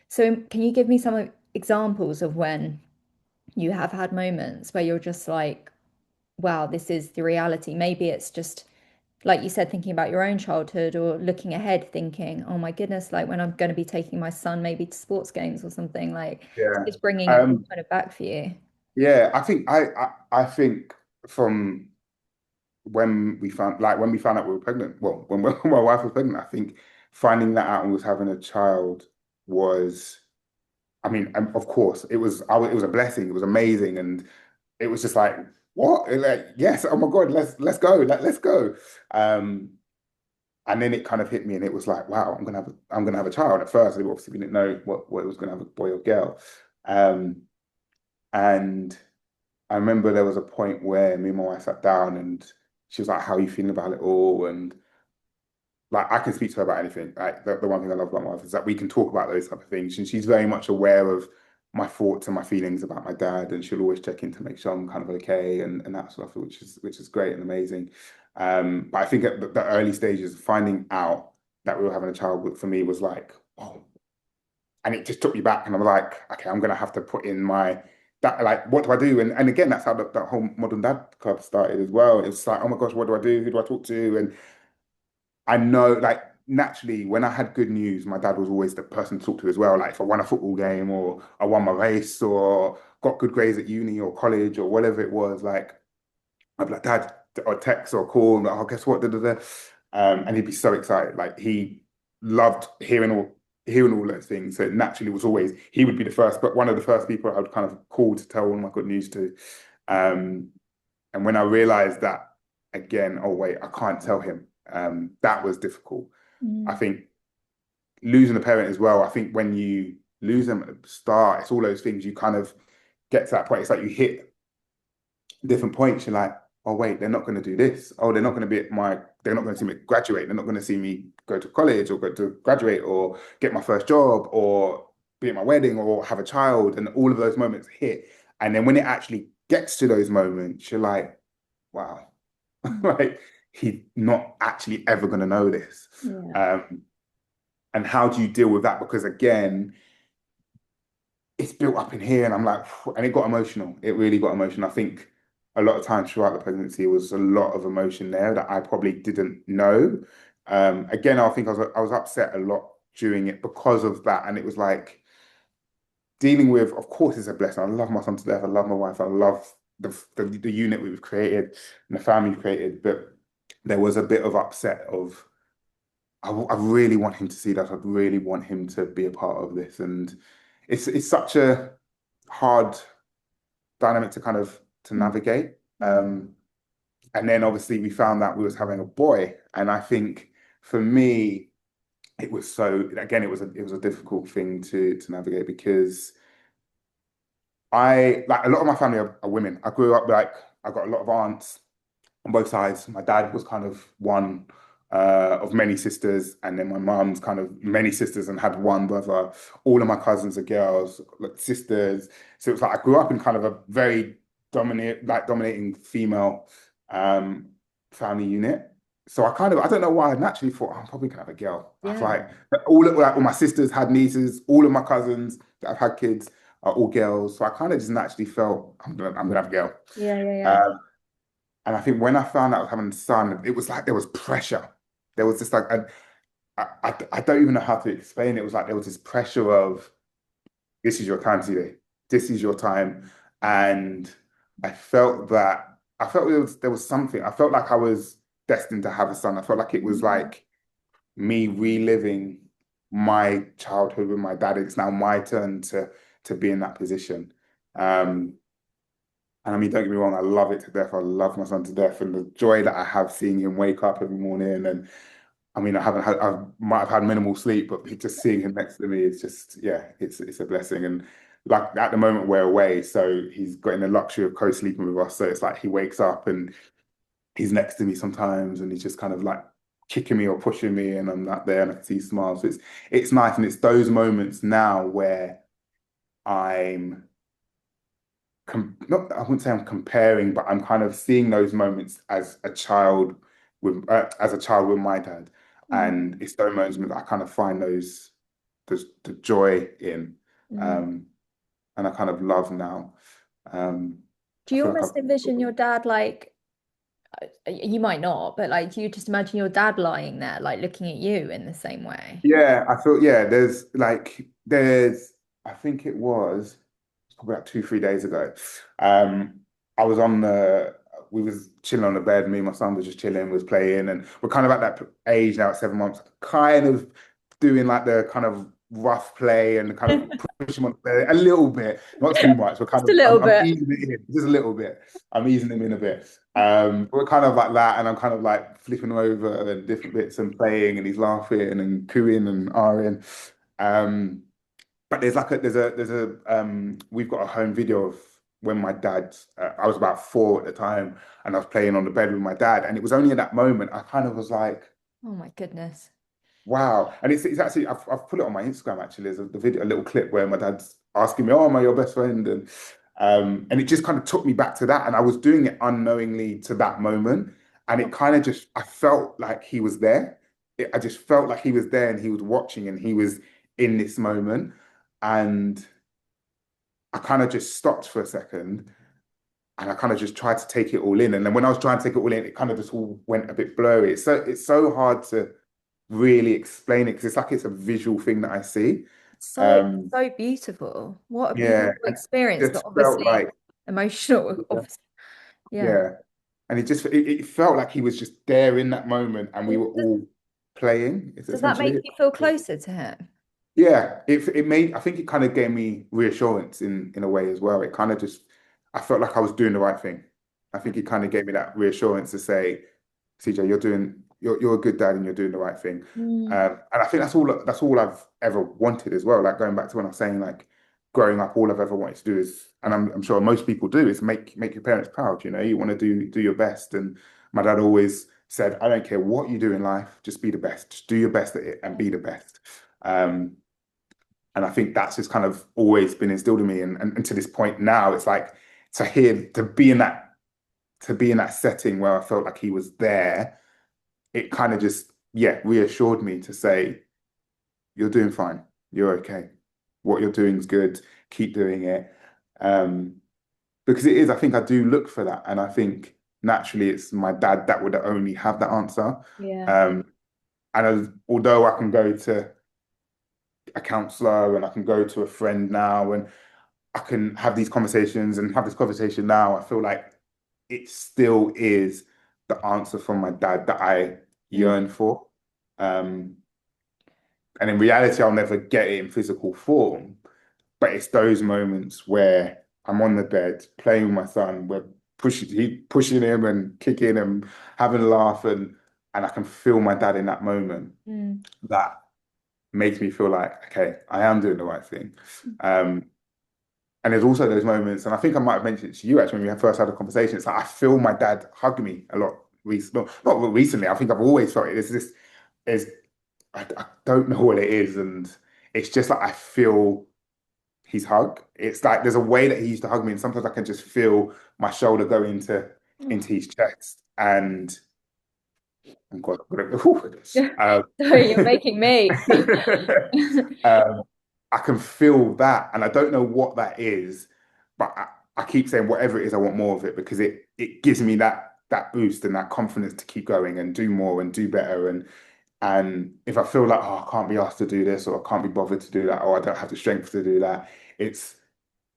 so can you give me some examples of when you have had moments where you're just like, wow, this is the reality. Maybe it's just like you said, thinking about your own childhood or looking ahead, thinking, oh my goodness, like when I'm going to be taking my son maybe to sports games or something, like Yeah. it's bringing it all Um, kind of back for you. yeah, I think from when we found out we were pregnant, well, when my wife was pregnant, I think finding that out and was having a child was, I mean, of course, it was a blessing. It was amazing, and it was just like, what? Like, yes, oh my God, let's go, let's go. Um, and then it kind of hit me, and it was like, wow, I'm gonna have a child. At first, obviously, we didn't know what it was gonna have, a boy or girl. Um, and I remember there was a point where me and my wife sat down, and she was like, "How are you feeling about it all?" And like I can speak to her about anything. Like the one thing I love about my wife is that we can talk about those type of things, and she's very much aware of my thoughts and my feelings about my dad, and she'll always check in to make sure I'm kind of okay and that stuff, which is great and amazing. But I think at the early stages, finding out that we were having a child for me was like, oh, and it just took me back, and I was like, okay, I'm gonna have to put in my that like what do I do? And again, that's how that whole Modern Dad Club started as well. It's like, oh my gosh, what do I do? Who do I talk to? And I know, like, naturally, when I had good news, my dad was always the person to talk to as well. Like, if I won a football game or I won my race or got good grades at uni or college or whatever it was, like, I'd be like, Dad, or text or call, and, oh, guess what? Da, da, da. And he'd be so excited. Like, he loved hearing all those things. So it naturally was always, he would be the first, but one of the first people I would kind of call to tell all my good news to. Um, and when I realized that, again, oh wait, I can't tell him. That was difficult. I Mm. think losing a parent as well. I think when you lose them at the start, it's all those things you kind of get to that point. It's like you hit different points. You're like, oh wait, they're not going to do this. Oh, they're not going to be at my. They're not going to see me graduate. They're not going to see me go to college or go to graduate or get my first job or be at my wedding or have a child. And all of those moments hit. And then when it actually gets to those moments, you're like, wow. Mm. Like he's not actually ever going to know this. Yeah. Um, and how do you deal with that? Because again, it's built up in here, and I'm like, and it got emotional. It really got emotional. I think a lot of times throughout the pregnancy was a lot of emotion there that I probably didn't know. Again, I think I was upset a lot during it because of that, and it was like dealing with. Of course, it's a blessing. I love my son to death. I love my wife. I love the unit we've created and the family we've created, but there was a bit of upset of I really want him to see that. I really want him to be a part of this. And it's such a hard dynamic to kind of to Mm. navigate. Mm. And then obviously we found that we was having a boy. And I think for me, it was so again, it was a difficult thing to navigate because I like a lot of my family are women. I grew up like I got a lot of aunts on both sides. My dad was kind of one of many sisters, and then my mum's kind of many sisters and had one brother. All of my cousins are girls, like sisters. So it's like I grew up in kind of a very dominating female um, family unit. So I don't know why I naturally thought, "Oh, I'm probably gonna have a girl. I was Yeah. like all my sisters had nieces, all of my cousins that have had kids are all girls. So I kind of just naturally felt I'm gonna have a girl. Yeah. Yeah. Yeah. Um, and I think when I found out I was having a son, it was like there was pressure. There was just like I don't even know how to explain it. It was like there was this pressure of this is your time today. This is your time. And I felt there was something. I felt like I was destined to have a son. I felt like it was Mm. like me reliving my childhood with my dad. It's now my turn to be in that position. Um, and I mean, don't get me wrong, I love it to death. I love my son to death, and the joy that I have seeing him wake up every morning. And I mean, I might have had minimal sleep, but just seeing him next to me is just, yeah, it's a blessing. And like at the moment we're away, so he's got in the luxury of co-sleeping with us. So it's like he wakes up and he's next to me sometimes, and he's just kind of like kicking me or pushing me, and I'm not there, and I can see he smiles. So it's nice, and it's those moments now where I'm not I wouldn't say I'm comparing, but I'm kind of seeing those moments as a child with my dad, and Mm. it's those moments that I kind of find the joy in, Mm. um, and I kind of love now. Um, Do I you feel like almost envision your dad like you might not, but like do you just imagine your dad lying there, like looking at you in the same way? yeah, I feel yeah, there's I think it was probably like 2, 3 days ago. Um, I was on the we was chilling on the bed, me and my son was just chilling, was playing, and we're kind of at that age now at 7 months, kind of doing like the kind of rough play and kind of push him on the bed a little bit, not too much. We're kind Just a of little I'm bit. easing it in, just a little bit. I'm easing him in a bit. We're kind of like that, and I'm kind of like flipping him over and different bits and playing, and he's laughing and cooing and ahhing. Um, but there's a we've got a home video of when my dad I was about 4 at the time, and I was playing on the bed with my dad, and it was only in that moment I kind of was like, Oh my goodness. wow. And it's actually I've put it on my Instagram actually. There's the video, a little clip where my dad's asking me, "Oh, am I your best friend?" And it just kind of took me back to that. And I was doing it unknowingly to that moment. And it kind of just I felt like he was there. I just felt like he was there and he was watching and he was in this moment. And I kind of just stopped for a second and I kind of just tried to take it all in. And then when I was trying to take it all in, it kind of just all went a bit blurry. It's so hard to really explain it because it's like it's a visual thing that I see. So, Um, so beautiful. What a yeah, beautiful and experience, it but just felt obviously like emotional. yeah, Obviously. Yeah. yeah. And it felt like he was just there in that moment, and we were Does, all playing. It's does that make essentially. you feel closer to him? Yeah, it made I think it kind of gave me reassurance in a way as well. It kind of just I felt like I was doing the right thing. I think it kind of gave me that reassurance to say, CJ, you're a good dad and you're doing the right thing. Mm, And I think that's all I've ever wanted as well. Like going back to when I was saying like growing up, all I've ever wanted to do is, and I'm sure most people do, is make your parents proud. You want to do your best. And my dad always said, I don't care what you do in life, just be the best. Just do your best at it and be the best. Um, and I think that's just kind of always been instilled in me. And to this point now, it's like to be in that setting where I felt like he was there, it kind of just, yeah, reassured me to say, you're doing fine. You're okay. What you're doing is good. Keep doing it. Um, because it is, I think I do look for that. And I think naturally it's my dad that would only have that answer. yeah. Um, and although I can go to a counselor and I can go to a friend now and I can have these conversations and have this conversation now, I feel like it still is the answer from my dad that I Mm, yearn for. Um, and in reality, I'll never get it in physical form. But it's those moments where I'm on the bed playing with my son, we're pushing him and kicking him, having a laugh, and I can feel my dad in that moment. mm, That makes me feel like, okay, I am doing the right thing. Um, And there's also those moments, and I think I might have mentioned it to you actually when we first had a conversation. It's like I feel my dad hug me a lot recently. Not recently. I think I've always felt it. Is I don't know what it is, and it's just like I feel his hug. It's like there's a way that he used to hug me, and sometimes I can just feel my shoulder go into mm. his chest, and I'm quite. Um, Sorry, you're making me. um, I can feel that, and I don't know what that is, but I keep saying whatever it is, I want more of it because it gives me that boost and that confidence to keep going and do more and do better. And if I feel like I can't be asked to do this or I can't be bothered to do that or I don't have the strength to do that, it's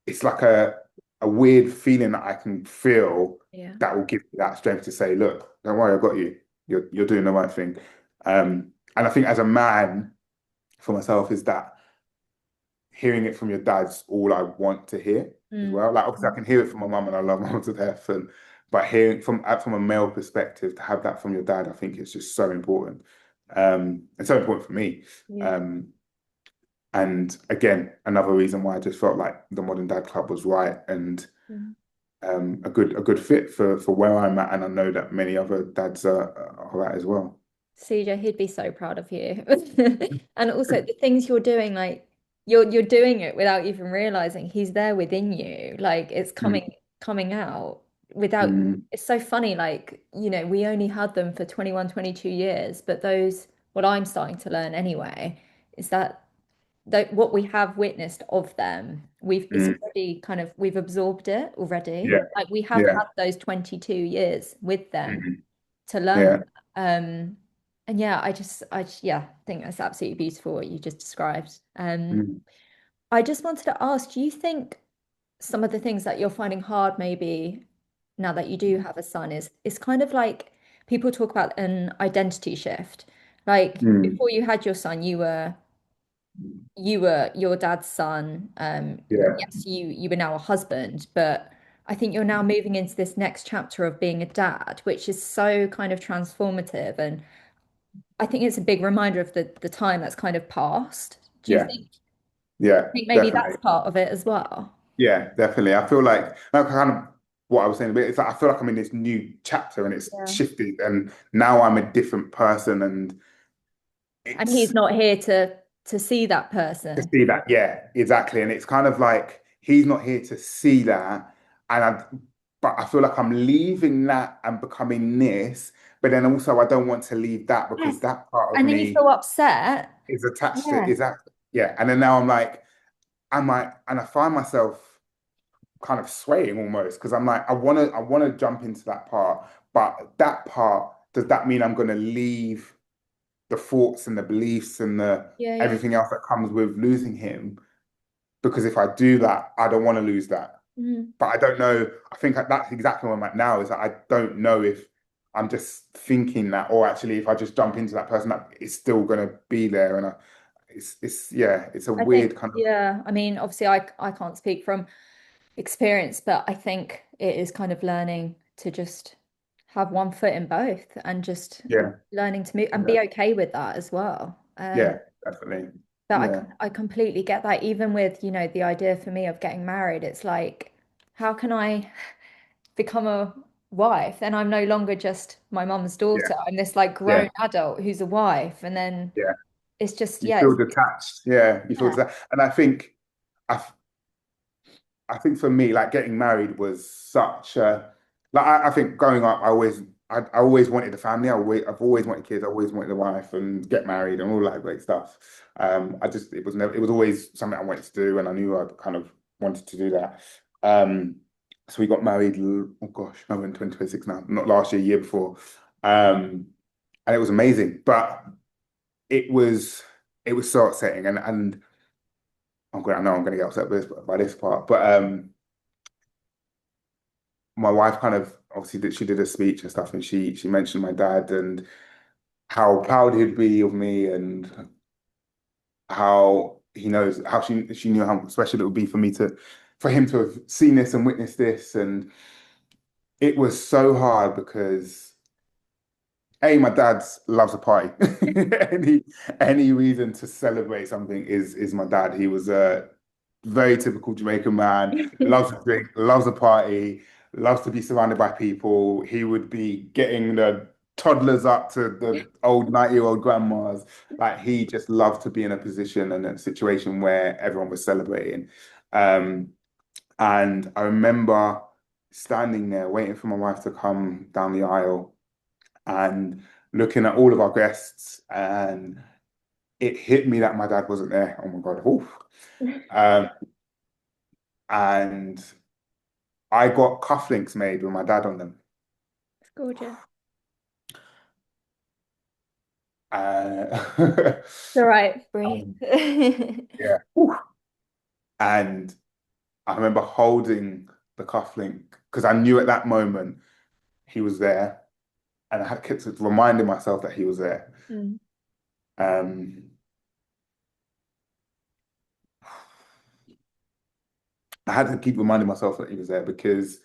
it's like a weird feeling that I can feel Yeah. that will give me that strength to say, look, don't worry, I got you. You're doing the right thing. And I think as a man, for myself, is that hearing it from your dad's all I want to hear as Mm. well. Like obviously I can hear it from my mum and I love my mum to death, but hearing from a male perspective to have that from your dad, I think it's just so important. And so important for me. Yeah. Um, and again, another reason why I just felt like the Modern Dad Club was right and Mm. a good fit for where I'm at, and I know that many other dads are at as well. CJ, he'd be so proud of you. And also the things you're doing, like you're doing it without even realizing he's there within you. Like it's Mm, coming out without mm, it's so funny, like, we only had them for 21, 22 years, but those what I'm starting to learn anyway is that what we have witnessed of them it's Mm. already kind of we've absorbed it already. Yeah. Like we have Yeah. had those 22 years with them Mhm. to learn Yeah. that. And yeah, yeah, think that's absolutely beautiful what you just described. Mm. I just wanted to ask, do you think some of the things that you're finding hard maybe now that you do have a son is kind of like people talk about an identity shift. Like Mm. before you had your son, you were your dad's son. Yeah. Yes, you were now a husband, but I think you're now moving into this next chapter of being a dad, which is so kind of transformative. And I think it's a big reminder of the time that's kind of passed. Do you Yeah. Yeah. think maybe Definitely. that's part of it as well? Yeah, definitely. I feel like kind of what I was saying, but it's like I feel like I'm in this new chapter and it's Yeah. shifted and now I'm a different person and And he's it's not here to see that to person. see that. Yeah, exactly. And it's kind of like he's not here to see that. And but I feel like I'm leaving that and becoming this, but then also I don't want to leave that because Yes. that part of And then you me feel upset. is attached to it. Yeah. Is that yeah. And then now I'm like, am I and I find myself kind of swaying almost because I'm like, I wanna jump into that part, but that part, does that mean I'm gonna leave the thoughts and the beliefs and the Yeah, yeah. everything else that comes with losing him? Because if I do that, I don't want to lose that. Mhm. But I don't know. I think that's exactly where I'm at now, is that I don't know if I'm just thinking that, or actually if I just jump into that person, that it's still gonna be there. And it's yeah, it's a I think, weird kind of yeah, I mean, obviously I can't speak from experience, but I think it is kind of learning to just have one foot in both and just yeah, learning to move and yeah, be okay with that as well. yeah, definitely. But Yeah, I completely get that. Even with, the idea for me of getting married, it's like, how can I become a wife? Then I'm no longer just my mum's yeah, daughter. I'm this like yeah, grown adult who's a wife. And then yeah. it's just, You yeah, feel detached. Yeah, you feel yeah, detached. And I, I think for me, like getting married was such a like I think growing up, I always wanted a family. I've always wanted kids. I always wanted a wife and get married and all that great stuff. I just it was always something I wanted to do, and I knew I kind of wanted to do that. Um, so we got married. Oh gosh, no, we're in 2026 now. Not last year, year before. And it was amazing, but it was it was so upsetting, and I know I'm gonna get upset by this part, but my wife kind of obviously she did a speech and stuff, and she mentioned my dad and how proud he'd be of me, and how he knows how she knew how special it would be for me to for him to have seen this and witnessed this, and it was so hard because my dad loves a party. Any any reason to celebrate something is my dad. He was a very typical Jamaican man, loves to drink, loves a party, loves to be surrounded by people. He would be getting the toddlers up to the old 90-year-old grandmas. Like he just loved to be in a position and a situation where everyone was celebrating. Um, and I remember standing there waiting for my wife to come down the aisle and looking at all of our guests, and it hit me that my dad wasn't there. Oh my God. Oof. Um, and I got cufflinks made with my dad on them. It's gorgeous. Uh, It's all right, breathe. um, yeah. Oof. And I remember holding the cufflink because I knew at that moment he was there, and I had kept reminding myself that he was there. Mm. Um, I had to keep reminding myself that he was there because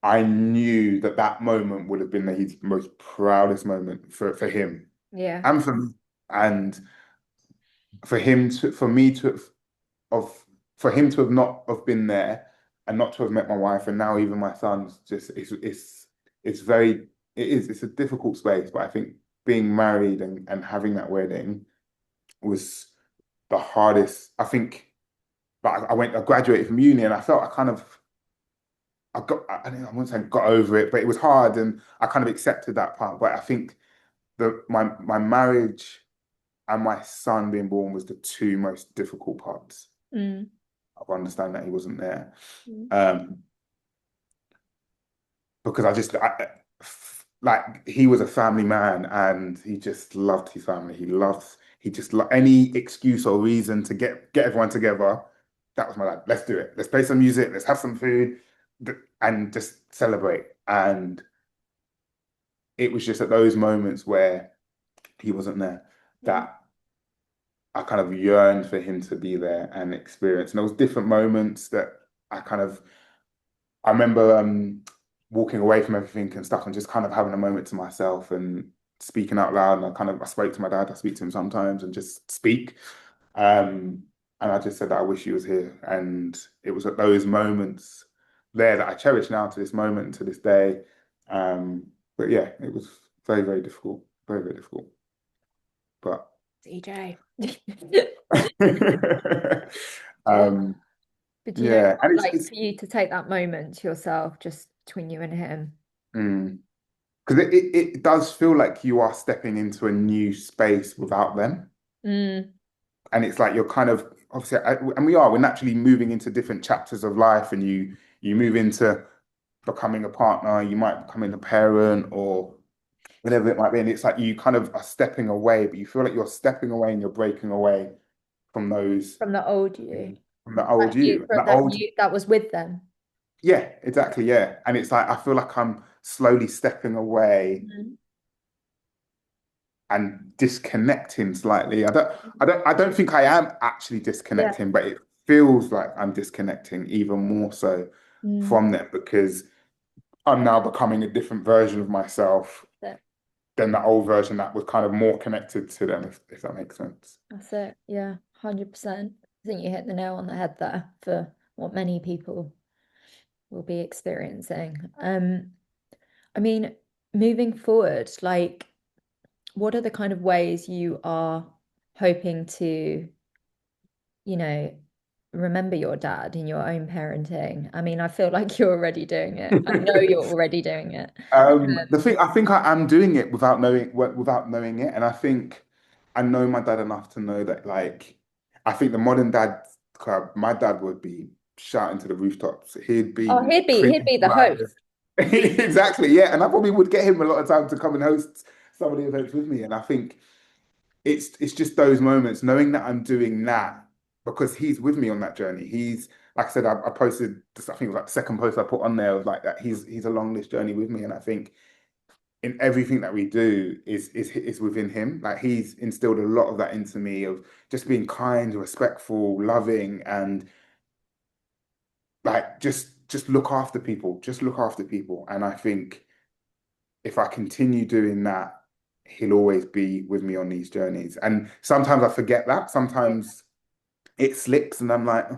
I knew that that moment would have been his most proudest moment for him Yeah. and for me. And for him to, for me to have, of, for him to have not have been there and not to have met my wife and now even my son's just, it's very, it's a difficult space. But I think being married and having that wedding was the hardest. I think, like I graduated from uni and I felt I kind of, I don't know, I wouldn't say I got over it, but it was hard and I kind of accepted that part. But I think my marriage and my son being born was the two most difficult parts. Mm. of understanding that he wasn't there. Mm. Um, because like he was a family man and he just loved his family. He just lo any excuse or reason to get everyone together. That was my dad. Let's do it. Let's play some music. Let's have some food and just celebrate. And it was just at those moments where he wasn't there Mm. that I kind of yearned for him to be there and experience. And there was different moments that I kind of I remember walking away from everything and stuff and just kind of having a moment to myself and speaking out loud. And I spoke to my dad. I speak to him sometimes and just speak. Um, and I just said that I wish he was here. And it was at those moments there that I cherish now to this moment, to this day. But yeah, it was very, very difficult. Very, very difficult. But CJ. God. um, But you know yeah, what? and Like it's for you to take that moment to yourself, just between you and him. mm, because it does feel like you are stepping into a new space without them. Mm. And it's like you're kind of obviously, and we're naturally moving into different chapters of life, and you move into becoming a partner, you might becoming a parent or whatever it might be. And it's like you kind of are stepping away, but you feel like you're stepping away and you're breaking away from those From the old you. from the old you. And the That old you that was with them. yeah, exactly, yeah. And it's like I feel like I'm slowly stepping away Mhm. and disconnecting slightly. I don't think I am actually Yeah. disconnecting, but it feels like I'm disconnecting even more so Mm. from them because I'm now becoming a different version of myself That's it. than that old version that was kind of more connected to them, if that makes sense. That's it. Yeah, 100%. I think you hit the nail on the head there for what many people will be experiencing. I mean, moving forward, like, what are the kind of ways you are hoping to, you know, remember your dad in your own parenting? I mean, I feel like you're already doing it. I know you're already doing it. The thing I think I am doing it without knowing it, and I think I know my dad enough to know that like I think the modern dad club, my dad would be shouting to the rooftops. He'd Oh, be he'd preaching be the about host. it. Exactly, yeah, and I probably would get him a lot of time to come and host some of the events with me, and I think it's just those moments knowing that I'm doing that because he's with me on that journey. He's like I said, I posted this, I think it was like the second post I put on there was like that he's along this journey with me, and I think in everything that we do is within him. Like he's instilled a lot of that into me of just being kind, respectful, loving, and like just look after people, just look after people. And I think if I continue doing that, he'll always be with me on these journeys. And sometimes I forget that. Yeah. Sometimes it slips and I'm like,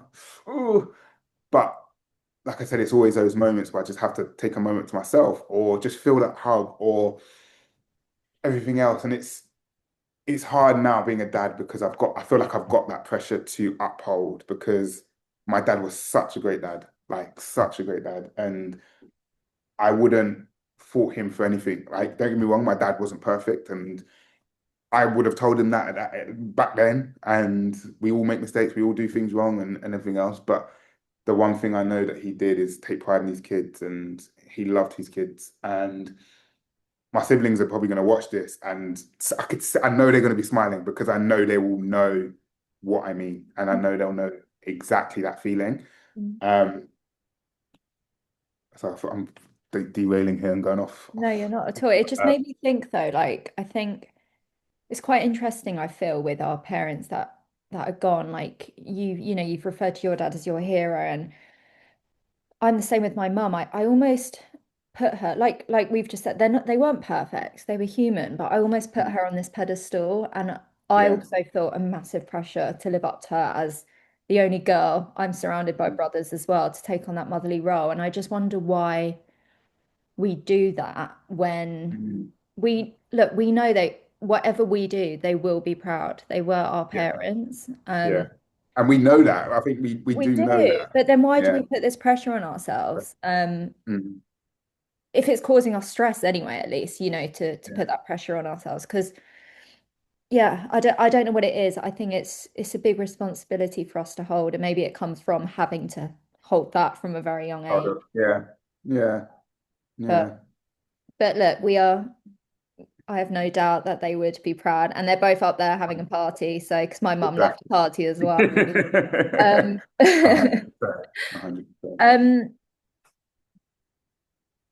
oh, but like I said, it's always those moments where I just have to take a moment to myself or just feel that hug or everything else. And it's hard now being a dad because I feel like I've got that pressure to uphold because my dad was such a great dad, like such a great dad. And I wouldn't fault him for anything. Like, don't get me wrong, my dad wasn't perfect and I would have told him that back then. And we all make mistakes, we all do things wrong and everything else. But the one thing I know that he did is take pride in his kids and he loved his kids. And my siblings are probably going to watch this and I know they're going to be smiling because I know they will know what I mean. And I know they'll know exactly that feeling. Mm. Um, so I thought I'm derailing here and going No, you're not at all. It just uh, made me think though, like I think it's quite interesting, I feel, with our parents that are gone. Like you know, you've referred to your dad as your hero, and I'm the same with my mum. I almost put her like we've just said, they weren't perfect. They were human, but I almost put her on this pedestal. And I yeah. also felt a massive pressure to live up to her as the only girl. I'm surrounded by brothers as well to take on that motherly role. And I just wonder why we do that when Mhm. we know that whatever we do, they will be proud. They were our Yeah. parents. Yeah. And we know that. I think we We do know do, that. but then why do Yeah. we put this pressure on ourselves? Mhm. If it's causing us stress anyway, at least, you know, to Yeah. put that pressure on ourselves. Because Yeah, I don't know what it is. I think it's a big responsibility for us to hold, and maybe it comes from having to hold that from a very young Sort age. of. Yeah, yeah, But yeah. but look, we are. I have no doubt that they would be proud, and they're both up there having a party. So, because my mum loved to Exactly. party as well. Um, 100%. 100%. um,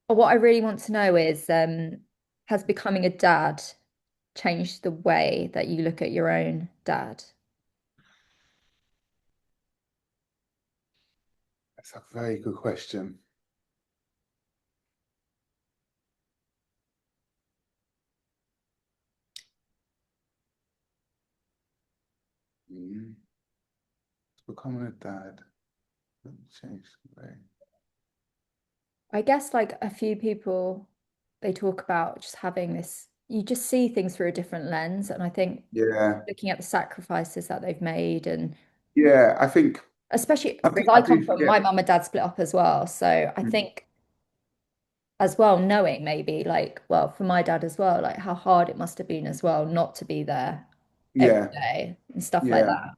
what I really want to know is, has becoming a dad changed the way that you look at your own dad? That's a very good question. Mm. Becoming a dad changed the way. I guess like a few people, they talk about just having this, you just see things through a different lens. And I think Yeah, looking at the sacrifices that they've made, and yeah. especially I because think I I come do. from Yeah, my mum and dad split up as well. So I mm, think as well, knowing maybe like, well, for my dad as well, like how hard it must have been as well not to be there every yeah, day and stuff like yeah, that.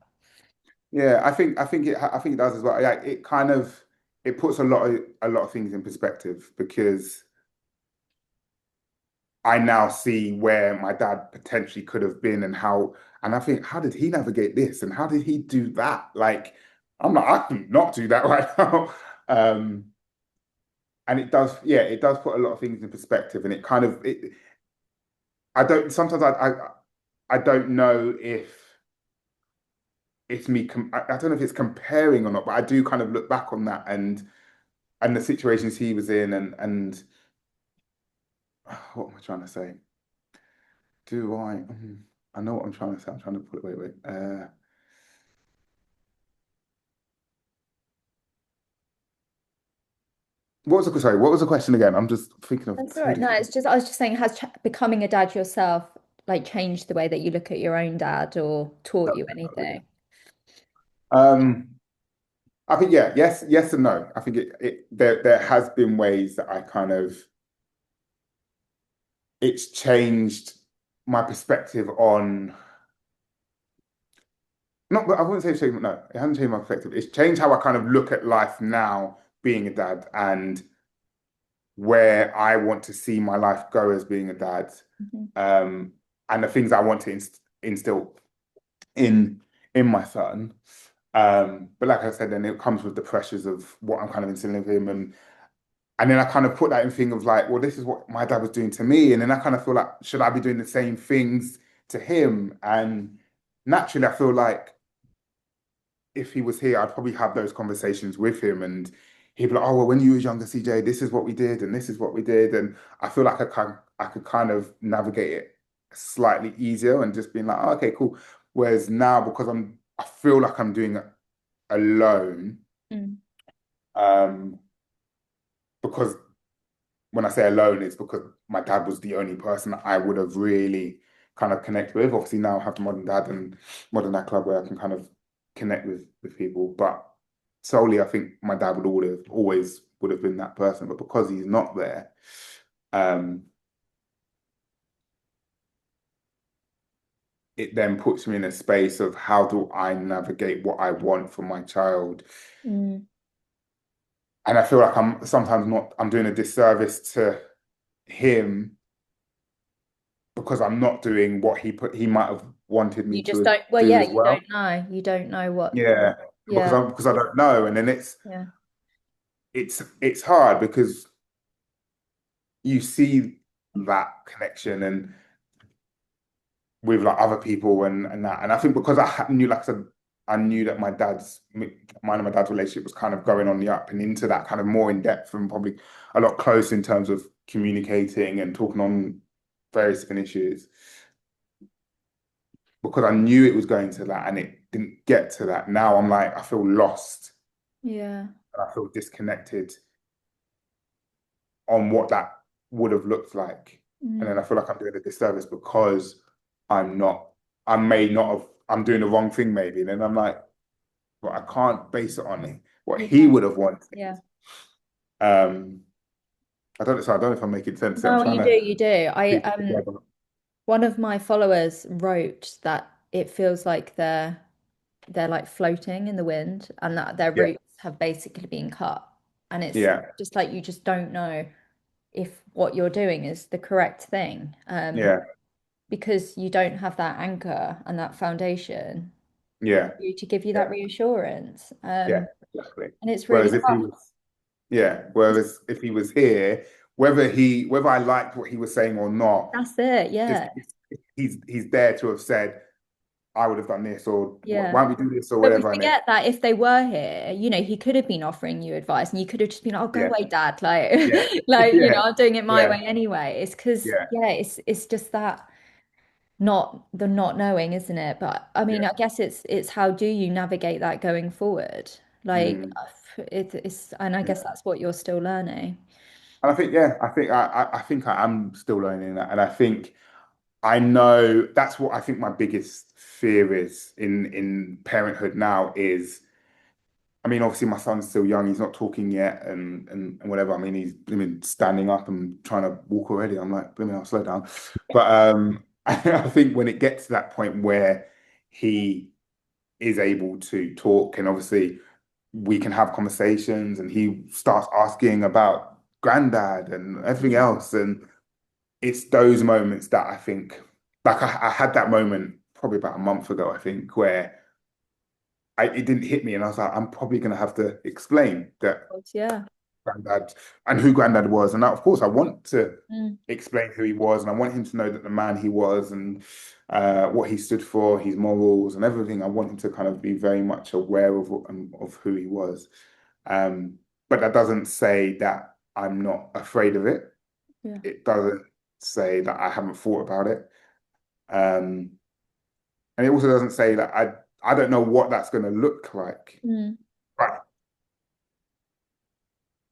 yeah. I think it does as well. Like it kind of it puts a lot of things in perspective because I now see where my dad potentially could have been and I think, how did he navigate this? And how did he do that? Like, I can not do that right now. Um, and it does, yeah, it does put a lot of things in perspective. And it kind of, I don't, sometimes I don't know if it's me, I don't know if it's comparing or not, but I do kind of look back on that and the situations he was in and what am I trying to say? Do I? I know what I'm trying to say. I'm trying to put it. Wait. Sorry? What was the question again? I'm just thinking of That's all two right. No, different. it's just I was just saying, has ch becoming a dad yourself like changed the way that you look at your own dad or taught you anything? Um, I think yeah, yes and no. I think there has been ways that I kind of it's changed my perspective on not, I wouldn't say it's changed. No, it hasn't changed my perspective. It's changed how I kind of look at life now, being a dad, and where I want to see my life go as being a dad, Mhm. um, and the things I want to instill in in my son. But like I said, then it comes with the pressures of what I'm kind of instilling in him, and then I kind of put that in thing of like, well, this is what my dad was doing to me, and then I kind of feel like, should I be doing the same things to him? And naturally, I feel like if he was here, I'd probably have those conversations with him, and he'd be like, oh, well, when you was younger, CJ, this is what we did, and this is what we did, and I feel like I could kind of navigate it slightly easier and just being like, oh, okay, cool. Whereas now, because I feel like I'm doing it alone, Mm. um, because when I say alone, it's because my dad was the only person that I would have really kind of connected with. Obviously, now I have Modern Dad and Modern Dad Club where I can kind of connect with people. But solely, I think my dad always would have been that person. But because he's not there, um, it then puts me in a space of how do I navigate what I want for my child. Mm. And I feel like I'm sometimes not, I'm doing a disservice to him because I'm not doing what he might have wanted me You just to don't, well, do yeah, as you well. don't know. You don't know what, Yeah, yeah, because I don't know, and then yeah. it's hard because you see that connection and with like other people and that, and I think because knew, like I said, I knew that mine and my dad's relationship was kind of going on the up and into that kind of more in depth and probably a lot closer in terms of communicating and talking on various different issues. Because I knew it was going to that and it didn't get to that. Now I'm like, I feel lost Yeah. and I feel disconnected on what that would have looked like. And then Mm. I feel like I'm doing a disservice because I'm not, I may not have, I'm doing the wrong thing maybe. And then I'm like, well, I can't base it on what he Yeah. would have wanted. Yeah. Um, I don't know if I'm making sense. I'm No, trying you do, to you do. I piece it together. One of my followers wrote that it feels like they're like floating in the wind and that their Yeah, roots have basically been cut. And it's yeah, just like you just don't know if what you're doing is the correct thing. yeah, Because you don't have that anchor and that foundation yeah, you to give you that yeah, reassurance. yeah, exactly. And it's really Whereas if he tough. was, yeah, whereas if he was here, whether I liked what he was saying or not, That's it. just Yeah. he's there to have said, I would have done this, or Yeah. why don't we do this, or But we whatever. And it, forget that if they were here, he could have been offering you advice and you could have just been, oh, go yeah, away, Dad. Like, yeah, like, yeah, I'm doing it my yeah, way anyway. It's because, yeah, yeah, it's just that not the not knowing, isn't it? But I mean, yeah. I guess it's how do you navigate that going forward? Like, Mm, and I guess yeah. that's what you're still learning. And I think, yeah, I think I am still learning that, and I think I know that's what I think my biggest fear is in parenthood now is. I mean, obviously, my son's still young. He's not talking yet, and whatever. I mean, he's been standing up and trying to walk already. I'm like, blimey, I'll slow down. But I think when it gets to that point where he is able to talk, and obviously we can have conversations, and he starts asking about granddad and everything Mm. else, and it's those moments that I think, like I had that moment probably about a month ago, I think, where it didn't hit me, and I was like, I'm probably going to have to explain that Yeah. granddad and who granddad was, and that, of course, I want to Mm. explain who he was, and I want him to know that the man he was, and what he stood for, his morals, and everything. I want him to kind of be very much aware of who he was. Um, but that doesn't say that I'm not afraid of it. Yeah. It doesn't say that I haven't thought about it. Um, and it also doesn't say that I don't know what that's going to look like. Mm. But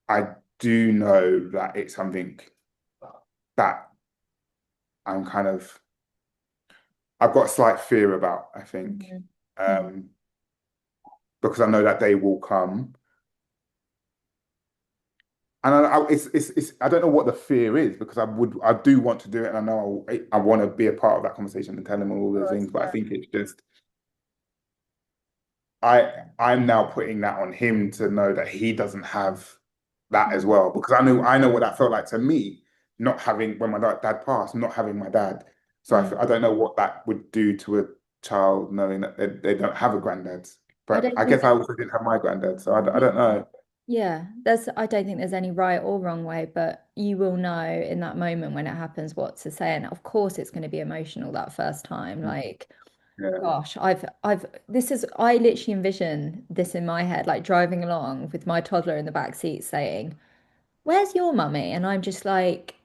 I do know that it's something that I'm kind of I've got a slight fear about, I think, Mhm. Mm. um, because I know that day will come, and it's I don't know what the fear is because I do want to do it, and I know I want to be a part of that conversation and tell him all Of those course, things, but I yeah. think it's just I'm now putting that on him to know that he doesn't have that as Mm. well because I know what that felt like to me, not having when my dad passed, not having my dad. So Mm. I don't know what that would do to a child knowing that they don't have a granddad. I But don't I think guess I that, also didn't have my granddad, so I don't know. yeah, I don't think there's any right or wrong way, but you will know in that moment when it happens what to say. And of course, it's going to be emotional that first time. Like, Yeah, gosh, I literally envision this in my head, like driving along with my toddler in the back seat saying, "Where's your mummy?" And I'm just like,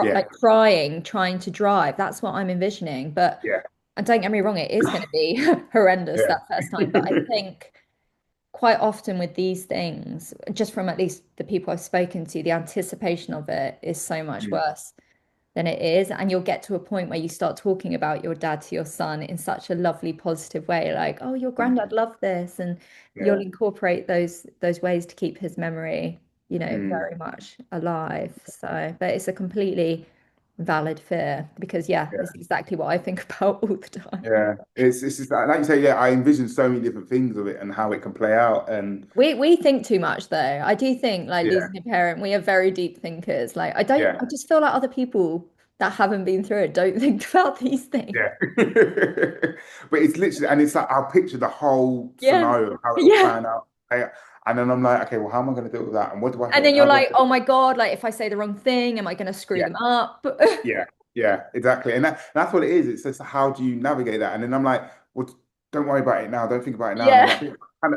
yeah, like crying, trying to drive. That's what I'm envisioning. But yeah, and don't get me wrong, it is going to be horrendous yeah, that first time. But I think quite often with these things, just from at least the people I've spoken to, the anticipation of it is so much mm, worse than it is. And you'll get to a point where you start talking about your dad to your son in such a lovely, positive way, like, oh, your granddad mm, loved this. And you'll yeah, incorporate those ways to keep his memory, mm, very much alive. So, but it's a completely valid fear because yeah, yeah. it's exactly what I think about all the time. Yeah, it's just like you say. Yeah, I envision so many different things of it and how it can play out, and We think too much though. I do think like yeah, losing a parent, we are very deep thinkers. Like I yeah. just feel like other people that haven't been through it don't think about these things. Yeah. But it's literally, and it's like I'll picture the whole Yeah. scenario, how it will Yeah. plan out. And then I'm like, okay, well, how am I going to deal with that? And what do I And say? then And you're how do I like, say oh it? my God, like if I say the wrong thing, am I going to screw Yeah, them up? yeah, yeah, exactly. And that's what it is. It's just how do you navigate that? And then I'm like, well, don't worry about it now. Don't think about it now. And I'm Yeah. like,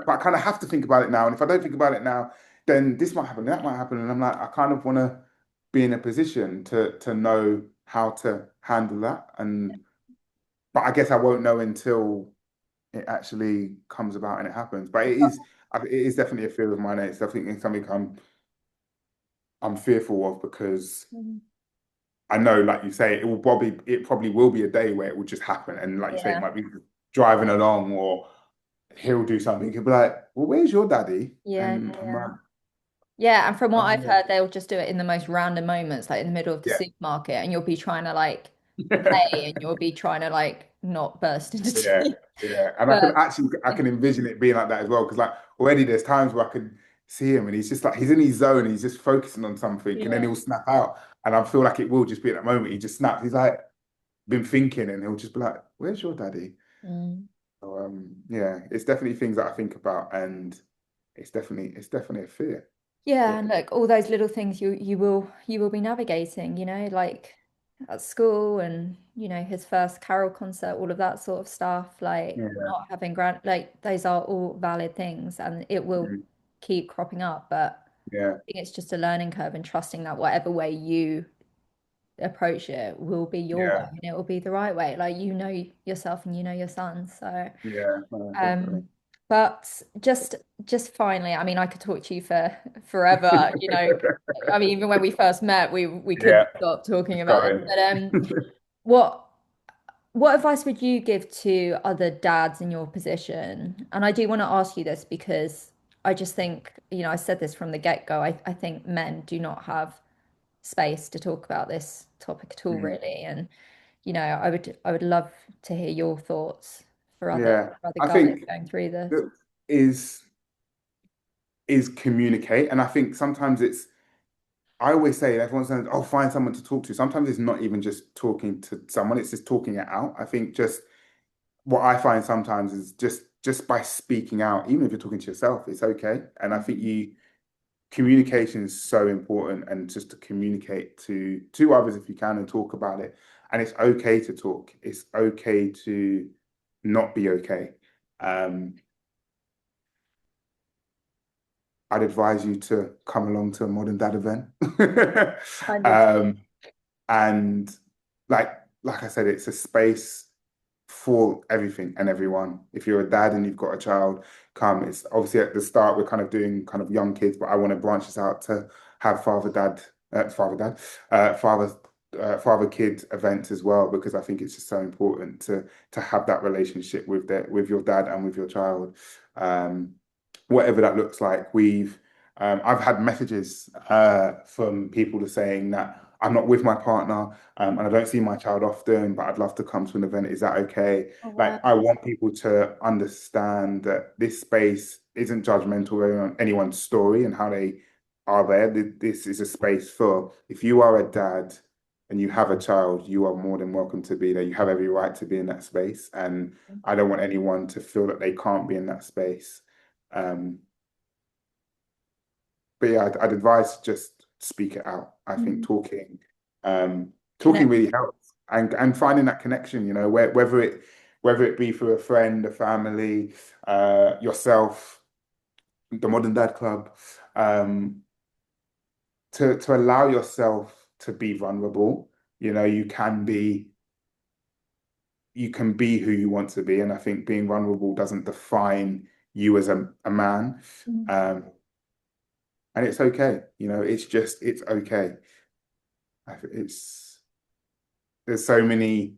but I kind of have to think about it now. And if I don't think about it now, then this might happen, that might happen. And I'm like, I kind of want to be in a position to know how to handle that. And but I guess I won't know until it actually comes about and it happens. But it is definitely a fear of mine. And it's definitely something I'm fearful of because Mhm. I know, like you say, it probably will be a day where it will just happen. And like you say, it Yeah. might be driving along or he'll do something. He'll be like, "Well, where's your daddy?" Yeah. And I'm Yeah. like, Yeah, and from what "Oh I've yeah, heard, they'll just do it in the most random moments, like in the middle of the yeah, supermarket, and you'll be trying to like play and you'll be trying to like not burst into Yeah, tears. yeah. And I can But actually I can envision it being like that as well. Because like already there's times where I could see him and he's just like he's in his zone, he's just focusing on something, and then yeah. he'll snap out. And I feel like it will just be at that moment. He just snaps. He's like been thinking and he'll just be like, "Where's your daddy?" Mm. So yeah, it's definitely things that I think about, and it's definitely a fear. Yeah, Yeah, and look, all those little things you will be navigating, like at school and his first carol concert, all of that sort of stuff, like yeah, not having grant like those are all valid things and it will mm, keep cropping up, but yeah, I think it's just a learning curve and trusting that whatever way you approach it will be your way yeah, and it will be the right way. Like you know yourself and you know your son. So yeah, definitely. um, but just finally, I mean, I could talk to you for forever, I mean, even when we first met, we Yeah, couldn't stop talking it's about this. going. But what what advice would you give to other dads in your position? And I do want to ask you this because I just think, I said this from the get-go. I think men do not have space to talk about this topic at all, Mm. really. And I would love to hear your thoughts for other Yeah, for other I guys think going through this. that is communicate, and I think sometimes it's. I always say everyone says, "Oh, find someone to talk to." Sometimes it's not even just talking to someone; it's just talking it out. I think just what I find sometimes is just by speaking out, even if you're talking to yourself, it's okay. And I think Mhm. you communication is so important, and just to communicate to others if you can and talk about it. And it's okay to talk. It's okay to not be okay. Um, I'd advise you to come along to a modern dad event. 100%. Um, and like I said, it's a space for everything and everyone. If you're a dad and you've got a child, come. It's obviously at the start we're kind of doing kind of young kids, but I want to branch this out to have father father kid events as well, because I think it's just so important to have that relationship with your dad and with your child. Um, Whatever that looks like. I've had messages from people saying that I'm not with my partner, and I don't see my child often, but I'd love to come to an event. Is that okay? Oh, wow. Like, I want people to understand that this space isn't judgmental on anyone's story and how they are there. This is a space for, if you are a dad and you have a child, you are more than welcome to be there. You have every right to be in that space. And I don't want anyone to feel that they can't be in that space. Um, but yeah, I'd advise just speak it out. I think Mhm. talking Connect. really helps, and finding that connection, whether it be through a friend, a family, yourself, the Modern Dad Club, um, to allow yourself to be vulnerable. You can be who you want to be, and I think being vulnerable doesn't define you as a man. Mhm. Um, and it's okay. It's okay. It's there's so many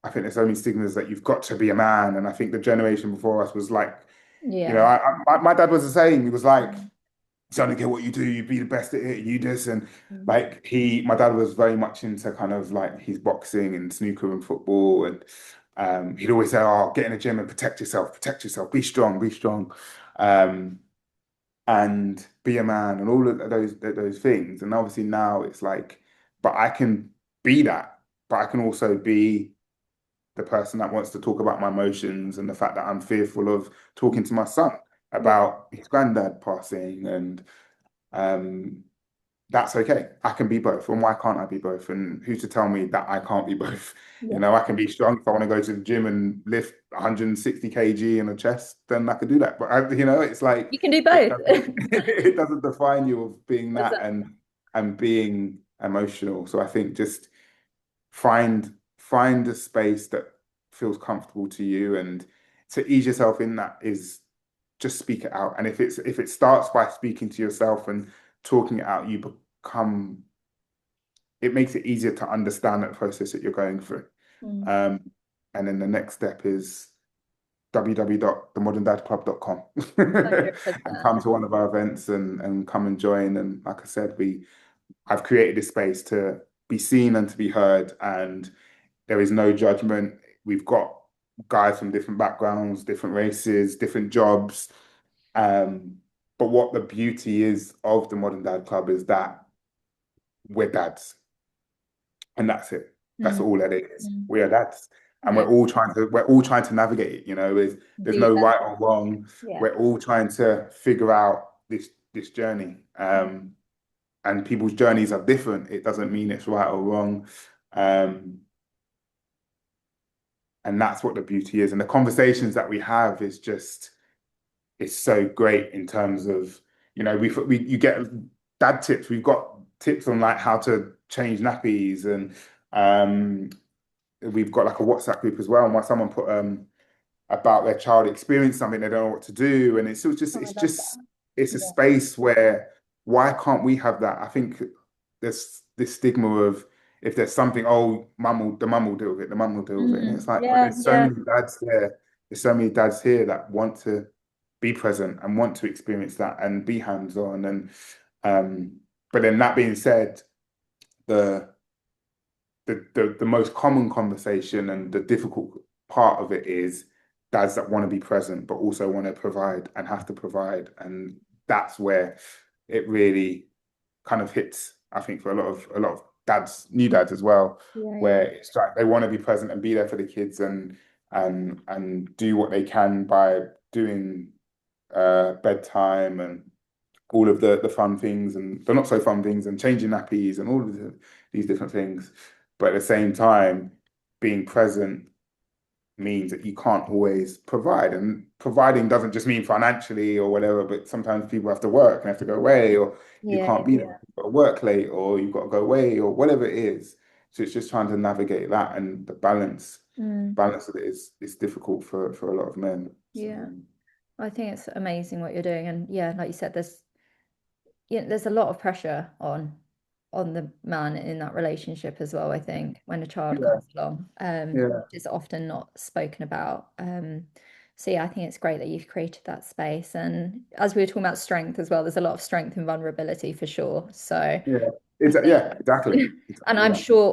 I think there's so many stigmas that you've got to be a man, and I think the generation before us was like, Yeah. my dad was the same. He was like, "Son, I don't care what you do, you be the best at it, you this." And Mhm. like my dad was very much into kind of like his boxing and snooker and football, and he'd always say, "Oh, get in the gym and protect yourself, be strong, be strong." Um, and be a man and all of those things. And obviously now it's like, but I can be that, but I can also be the person that wants to talk about my emotions and the fact that I'm fearful of talking to my son Yeah. about his granddad passing, and um, that's okay. I can be both. And why can't I be both? And who's to tell me that I can't be both? Yeah. I can be strong if I want to go to the gym and lift 160 kg in a chest, then I could do that. But it's like You can do it both. doesn't it doesn't define you of being that Exactly. and being emotional. So I think just find a space that feels comfortable to you, and to ease yourself in that is just speak it out. And if it starts by speaking to yourself and talking it out, become it makes it easier to understand that process that you're going through. Mm. Um, and then the next step is www.themoderndadclub.com and 100%. come to one of our events and come and join. And like I said, I've created this space to be seen and to be heard. And There is no judgment. We've got guys from different backgrounds, different races, different jobs. Um, but what the beauty is of the Modern Dad Club is that we're dads, and that's it. That's Mm, all that it is. mm. We are dads, and Yeah, we're all trying to navigate it. There's do no that. right or wrong. Yeah. We're all trying to figure out this journey. And people's journeys are different. It doesn't mean it's right or wrong. Um, and that's what the beauty is. And the conversations that we have is just it's so great in terms of, we you get dad tips. We've got tips on like how to change nappies, and we've got like a WhatsApp group as well. And why someone put about their child experience something they don't know what to do, and it's just Oh, I it's love just that. it's a Yeah. space where why can't we have that? I think there's this stigma of if there's something, oh, the mum will deal with it, the mum will deal with it, and it's like, but Yeah, there's so yeah. many dads there, there's so many dads here that want to be present and want to experience that and be hands-on, and but then that being said, the the most common conversation and the difficult part of it is dads that want to be present but also want to provide and have to provide, and that's where it really kind of hits, I think, for a lot of dads, new dads as well, Yeah, yeah. where it's like they want to be present and be there for the kids, and do what they can by doing bedtime and all of the fun things and the not so fun things and changing nappies and all of these different things. But at the same time, being present means that you can't always provide. And providing doesn't just mean financially or whatever, but sometimes people have to work and have to go away, or you Yeah, can't be there. You've got to work late, or you've got to go away, or whatever it is. So it's just trying to navigate that, and the mm, balance of it is difficult for a lot of men. So yeah. I think it's amazing what you're doing. And yeah, like you said, there's a lot of pressure on the man in that relationship as well, I think, when a child yeah, comes along. yeah, It's often not spoken about. So yeah, I think it's great that you've created that space. And as we were talking about strength as well, there's a lot of strength and vulnerability for sure. So yeah. I think, Yeah, exactly. and Exactly I'm that. sure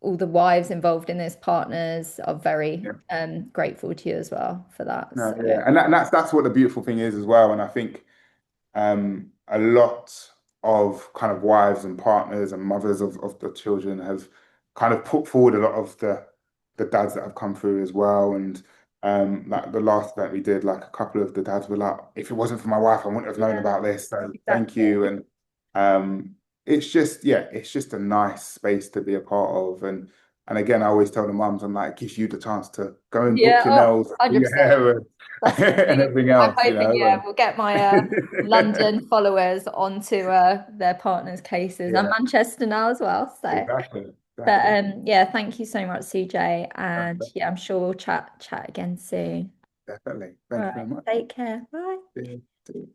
all the wives involved in this, partners, are very Yeah. grateful to you as well for that. No, So yeah. And that's what the beautiful thing is as well. And I think a lot of kind of wives and partners and mothers of the children have kind of put forward a lot of the dads that have come through as well. And like the last event we did, like a couple of the dads were like, if it wasn't for my wife, I wouldn't have known yeah, about this. So thank exactly. you. And it's just, yeah, it's just a nice space to be a part of. And again, I always tell the mums, I'm like, it gives you the chance to go and book Yeah, your oh, nails, do your 100%. hair, and, That's the and thing. everything I'm else, hoping, yeah, we'll get my And London followers onto their partners' cases and yeah, Manchester now as well. So, exactly, but exactly. yeah, thank you so much, CJ, No, and yeah, I'm sure we'll chat again soon. definitely. All Thank you right, very much. take care. Bye. Yeah.